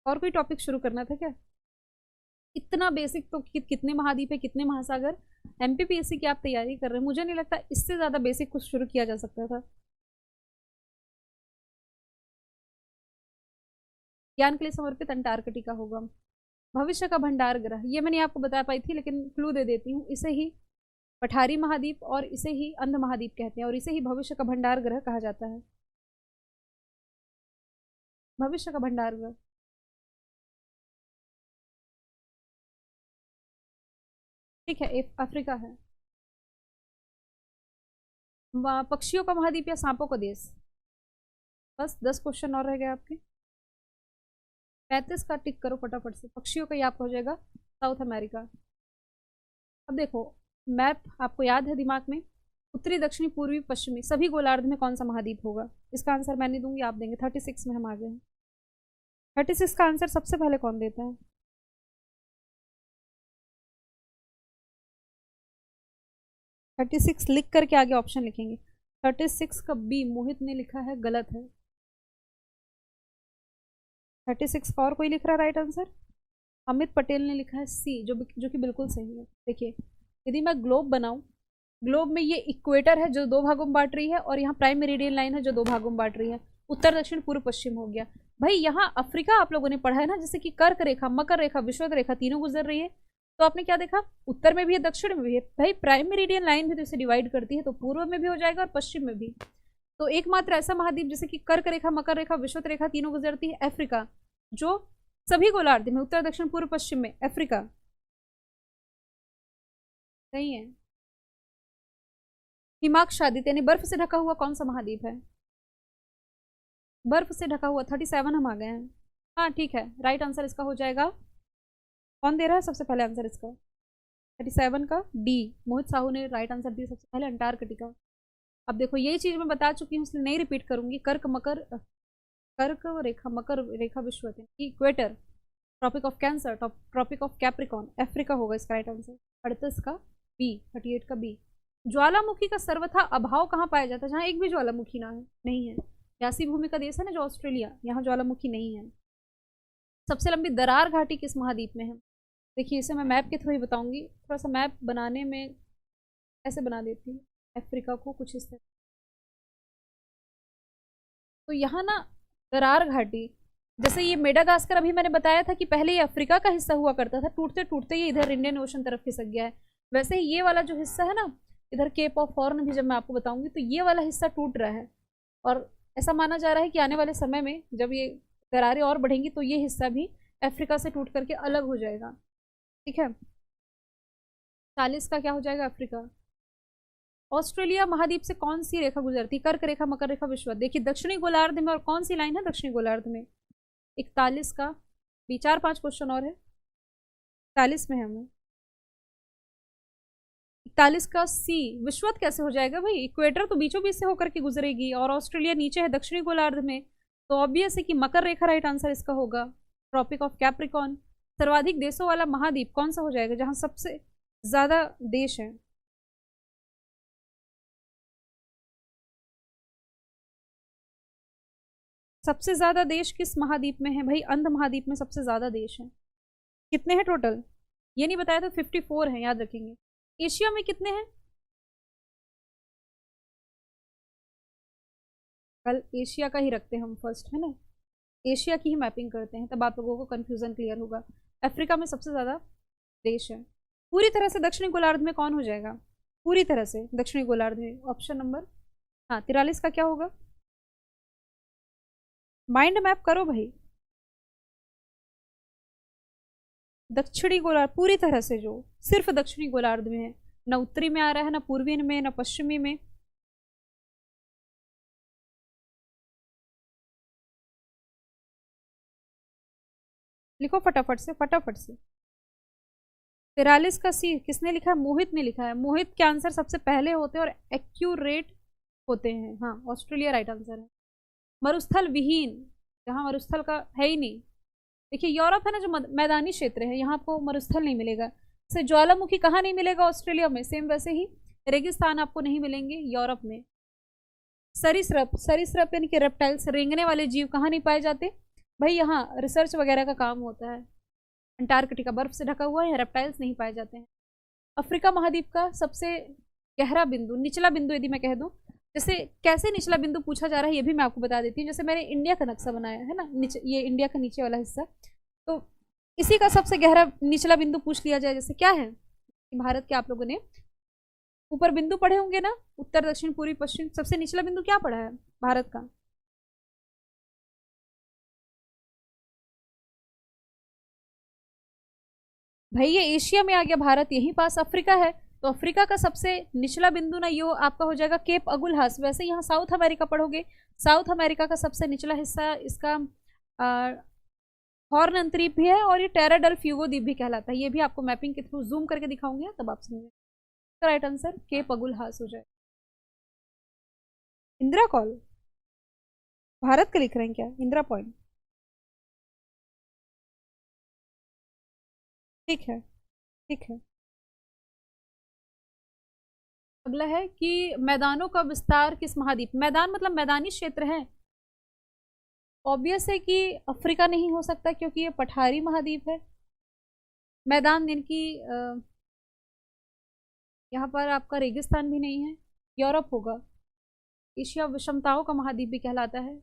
और कोई टॉपिक शुरू करना था क्या? इतना बेसिक तो कितने महाद्वीप है, कितने महासागर, MPPSC की आप तैयारी कर रहे हैं, मुझे नहीं लगता इससे ज़्यादा बेसिक कुछ शुरू किया जा सकता था। ज्ञान के लिए समर्पित अंटार्कटिका होगा। भविष्य का भंडार ग्रह, ये मैंने आपको बता पाई थी, लेकिन क्लू दे देती हूँ, इसे ही पठारी महाद्वीप और इसे ही अंध महाद्वीप कहते हैं, और इसे ही भविष्य का भंडार ग्रह कहा जाता है। भविष्य का भंडार ग्रह ठीक है, अफ्रीका है। पक्षियों का महाद्वीप या सांपों का देश? बस 10 क्वेश्चन और रह गए आपके। 35 का टिक करो फटाफट से, पक्षियों का ये आपका हो जाएगा साउथ अमेरिका। अब देखो मैप आपको याद है दिमाग में, उत्तरी दक्षिणी पूर्वी पश्चिमी सभी गोलार्ध में कौन सा महाद्वीप होगा? इसका आंसर मैं नहीं दूंगी, आप देंगे। 36 में हम आ गए हैं। 36 का आंसर सबसे पहले कौन देता है? 36 लिख करके आगे ऑप्शन लिखेंगे। 36 का बी मोहित ने लिखा है, गलत है। 36 का और कोई लिख रहा है राइट आंसर? अमित पटेल ने लिखा है सी, जो कि बिल्कुल सही है। देखिए यदि मैं ग्लोब बनाऊं, ग्लोब में ये इक्वेटर है जो 2 भागों में बांट रही है, और यहाँ प्राइम मेरिडियन लाइन है जो 2 भागों में बांट रही है। उत्तर दक्षिण पूर्व पश्चिम हो गया। भाई यहाँ अफ्रीका आप लोगों ने पढ़ा है ना, जैसे कि कर्क रेखा, मकर रेखा, विषुवत रेखा तीनों गुजर रही है, तो आपने क्या देखा, उत्तर में भी है दक्षिण में भी है। भाई प्राइम मेरिडियन लाइन भी तो इसे डिवाइड करती है, तो पूर्व में भी हो जाएगा और पश्चिम में भी। तो एकमात्र ऐसा महाद्वीप जैसे कि कर्क रेखा, मकर रेखा, विषुवत रेखा तीनों गुजरती है, अफ्रीका, जो सभी गोलार्ध में उत्तर दक्षिण पूर्व पश्चिम में अफ्रीका। सही है। हिमाच्छादित यानी बर्फ से ढका हुआ कौन सा महाद्वीप है? बर्फ से ढका हुआ 37 हम आ गए हैं। हाँ ठीक है, राइट आंसर इसका हो जाएगा, कौन दे रहा है सबसे पहले आंसर इसका? 37 का डी, मोहित साहू ने राइट आंसर दिया सबसे पहले, अंटार्कटिका। अब देखो यही चीज मैं बता चुकी हूँ इसलिए नहीं रिपीट करूंगी। कर्क रेखा, मकर रेखा, विषुवत equator, tropic of cancer, tropic of capricorn, Africa होगा इसका राइट आंसर। 38 का बी, 38 का बी। ज्वालामुखी का सर्वथा अभाव कहाँ पाया जाता है? जहाँ एक भी ज्वालामुखी ना है, नहीं है। प्यासी भूमि का देश है ना जो ऑस्ट्रेलिया, यहाँ ज्वालामुखी नहीं है। सबसे लंबी दरार घाटी किस महाद्वीप में है? देखिए इसे मैं मैप के थ्रू ही बताऊंगी, थोड़ा सा मैप बनाने में ऐसे बना देती हूँ अफ्रीका को कुछ इस तरह। तो यहाँ ना दरार घाटी, जैसे ये मेडागास्कर अभी मैंने बताया था कि पहले ये अफ्रीका का हिस्सा हुआ करता था, टूटते टूटते ये इधर इंडियन ओशन तरफ खिसक गया है। वैसे ही ये वाला जो हिस्सा है ना, इधर केप ऑफ हॉर्न भी जब मैं आपको बताऊंगी तो ये वाला हिस्सा टूट रहा है, और ऐसा माना जा रहा है कि आने वाले समय में जब ये दरारें और बढ़ेंगी तो ये हिस्सा भी अफ्रीका से टूट करके अलग हो जाएगा। ठीक है, 40 का क्या हो जाएगा? अफ्रीका। ऑस्ट्रेलिया महाद्वीप से कौन सी रेखा गुजरती? कर्क रेखा, मकर रेखा, विषुवत। देखिए दक्षिणी गोलार्ध में, और कौन सी लाइन है दक्षिणी गोलार्ध में? 41 का भी। 4-5 क्वेश्चन और है, 41 में है हमें। 41 का सी, विषुवत कैसे हो जाएगा भाई? इक्वेटर तो बीचों बीच से होकर के गुजरेगी, और ऑस्ट्रेलिया नीचे है दक्षिणी गोलार्ध में, तो ऑब्वियस है कि मकर रेखा राइट आंसर इसका होगा। Tropic of capricorn. सर्वाधिक देशों वाला महाद्वीप कौन सा हो जाएगा, जहां सबसे ज्यादा देश है? सबसे ज्यादा देश किस महाद्वीप में है भाई? अंध महाद्वीप में सबसे ज्यादा देश है। कितने हैं टोटल? ये नहीं बताया तो 54 है, याद रखेंगे। एशिया में कितने हैं? कल एशिया का ही रखते हैं हम फर्स्ट, है ना, एशिया की ही मैपिंग करते हैं, तब आप लोगों को कंफ्यूजन क्लियर होगा। अफ्रीका में सबसे ज्यादा देश है। पूरी तरह से दक्षिणी गोलार्ध में कौन हो जाएगा? पूरी तरह से दक्षिणी गोलार्ध में ऑप्शन नंबर, हाँ 43 का क्या होगा? माइंड मैप करो भाई। दक्षिणी गोलार्ध पूरी तरह से, जो सिर्फ दक्षिणी गोलार्ध में है, ना उत्तरी में आ रहा है, ना पूर्वी में, ना पश्चिमी में। लिखो फटाफट से, फटाफट से। 43 का सी किसने लिखा है? मोहित ने लिखा है। मोहित के आंसर सबसे पहले होते हैं और एक्यूरेट होते हैं। हाँ ऑस्ट्रेलिया राइट आंसर है। मरुस्थल विहीन, जहाँ मरुस्थल का है ही नहीं। देखिए यूरोप है ना जो मैदानी क्षेत्र है, यहाँ आपको मरुस्थल नहीं मिलेगा। जैसे ज्वालामुखी कहाँ नहीं मिलेगा? ऑस्ट्रेलिया में। सेम वैसे ही रेगिस्तान आपको नहीं मिलेंगे यूरोप में। सरीसृप, सरीसृप यानी कि रेप्टाइल्स, रेंगने वाले जीव कहाँ नहीं पाए जाते भाई? यहाँ रिसर्च वगैरह का काम होता है। अंटार्कटिका बर्फ से ढका हुआ है, रेप्टाइल्स नहीं पाए जाते हैं। अफ्रीका महाद्वीप का सबसे गहरा बिंदु, निचला बिंदु यदि मैं कह दूं, जैसे कैसे निचला बिंदु पूछा जा रहा है ये भी मैं आपको बता देती हूँ। जैसे मैंने इंडिया का नक्शा बनाया है ना, ये इंडिया का नीचे वाला हिस्सा, तो इसी का सबसे गहरा निचला बिंदु पूछ लिया जाए, जैसे क्या है भारत के, आप लोगों ने ऊपर बिंदु पढ़े होंगे ना, उत्तर दक्षिण पूर्वी पश्चिम, सबसे निचला बिंदु क्या पढ़ा है भारत का? भाई ये एशिया में आ गया, भारत यहीं पास अफ्रीका है, तो अफ्रीका का सबसे निचला बिंदु ना यो आपका हो जाएगा केप अगुलहास। वैसे यहाँ साउथ अमेरिका पढ़ोगे, साउथ अमेरिका का सबसे निचला हिस्सा इसका हॉर्न अंतरीप भी है, और ये टेरा डेल फ्यूगो द्वीप भी कहलाता है। ये भी आपको मैपिंग के थ्रू जूम करके दिखाऊंगी तब आप समझेंगे। राइट आंसर केप अगुलहास हो जाए। इंदिरा कॉल भारत का लिख रहे हैं क्या? इंदिरा पॉइंट, ठीक है ठीक है। अगला है कि मैदानों का विस्तार किस महाद्वीप? मैदान मतलब मैदानी क्षेत्र है, ऑब्वियस है कि अफ्रीका नहीं हो सकता क्योंकि ये पठारी महाद्वीप है। मैदान यानी कि यहाँ पर आपका रेगिस्तान भी नहीं है, यूरोप होगा। एशिया विषमताओं का महाद्वीप भी कहलाता है।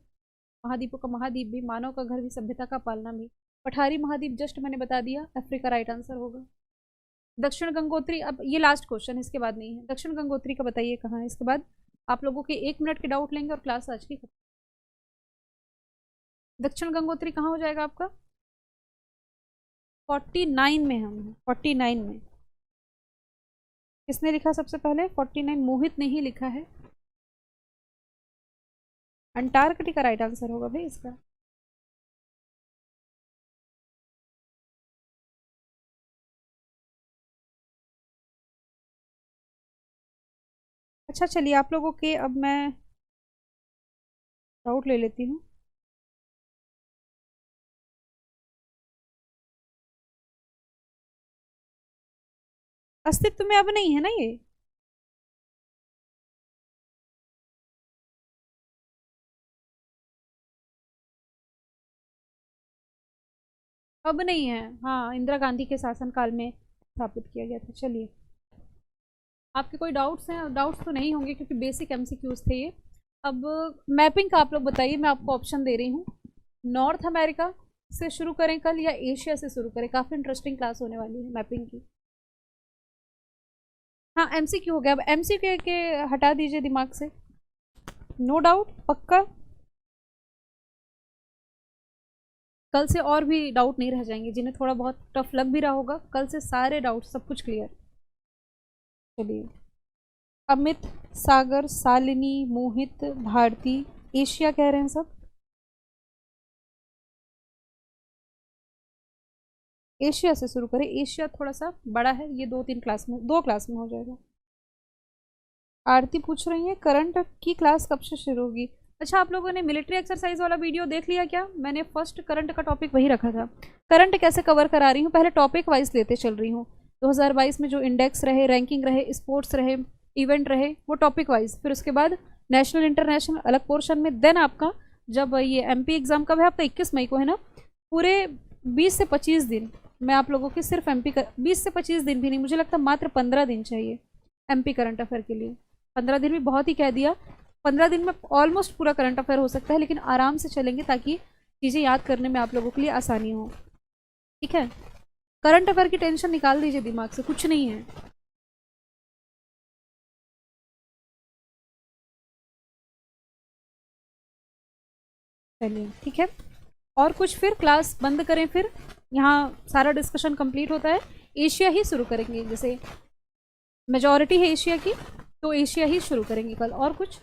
महाद्वीपों का महाद्वीप भी, मानव का घर भी, सभ्यता का पालना भी। पठारी महाद्वीप जस्ट मैंने बता दिया, अफ्रीका राइट आंसर होगा। दक्षिण गंगोत्री, अब ये लास्ट क्वेश्चन, इसके बाद नहीं है। दक्षिण गंगोत्री का बताइए कहाँ है, इसके बाद आप लोगों के 1 मिनट के डाउट लेंगे और क्लास आज की खत्म। दक्षिण गंगोत्री कहाँ हो जाएगा आपका? 49 में हम हैं, 49 में। किसने लिखा सबसे पहले? 49 मोहित ने ही लिखा है। अंटार्कटिका राइट आंसर होगा भाई इसका। अच्छा चलिए, आप लोगों के अब मैं डाउट ले लेती हूँ। अस्तित्व में अब नहीं है ना ये? अब नहीं है, हाँ, इंदिरा गांधी के शासनकाल में स्थापित किया गया था। चलिए, आपके कोई डाउट्स हैं? डाउट्स तो नहीं होंगे क्योंकि बेसिक एमसीक्यूज थे ये। अब मैपिंग का आप लोग बताइए, मैं आपको ऑप्शन दे रही हूँ। नॉर्थ अमेरिका से शुरू करें कल या एशिया से शुरू करें? काफ़ी इंटरेस्टिंग क्लास होने वाली है मैपिंग की। हाँ, एमसीक्यू हो गया, अब एमसीक्यू के हटा दीजिए दिमाग से। नो डाउट, पक्का? कल से और भी डाउट नहीं रह जाएंगे, जिन्हें थोड़ा बहुत टफ लग भी रहा होगा, कल से सारे डाउट सब कुछ क्लियर। चलिए, अमित, सागर, शालिनी, मोहित, भारती, एशिया कह रहे हैं सब। एशिया से शुरू करें, एशिया थोड़ा सा बड़ा है, ये 2-3 क्लास में, 2 क्लास में हो जाएगा। आरती पूछ रही है करंट की क्लास कब से शुरू होगी? अच्छा, आप लोगों ने मिलिट्री एक्सरसाइज वाला वीडियो देख लिया क्या? मैंने फर्स्ट करंट का टॉपिक वही रखा था। करंट कैसे कवर करा रही हूँ, पहले टॉपिक वाइज लेते चल रही हूँ। 2022 में जो इंडेक्स रहे, रैंकिंग रहे, स्पोर्ट्स रहे, इवेंट रहे, वो टॉपिक वाइज। फिर उसके बाद नेशनल इंटरनेशनल अलग पोर्शन में। देन आपका जब ये MP एग्जाम कब है आपका? 21 मई को है ना। पूरे 20 से 25 दिन मैं आप लोगों की सिर्फ MP का, 20 से 25 दिन भी नहीं, मुझे लगता मात्र 15 दिन चाहिए MP करंट अफेयर के लिए। 15 दिन भी बहुत ही कह दिया। 15 दिन में ऑलमोस्ट पूरा करंट अफेयर हो सकता है, लेकिन आराम से चलेंगे ताकि चीज़ें याद करने में आप लोगों के लिए आसानी हो। ठीक है, करंट अफेयर की टेंशन निकाल दीजिए दिमाग से, कुछ नहीं है। चलिए ठीक है, और कुछ फिर क्लास बंद करें, फिर यहाँ सारा डिस्कशन कंप्लीट होता है। एशिया ही शुरू करेंगे, जैसे मेजॉरिटी है एशिया की, तो एशिया ही शुरू करेंगे कल। और कुछ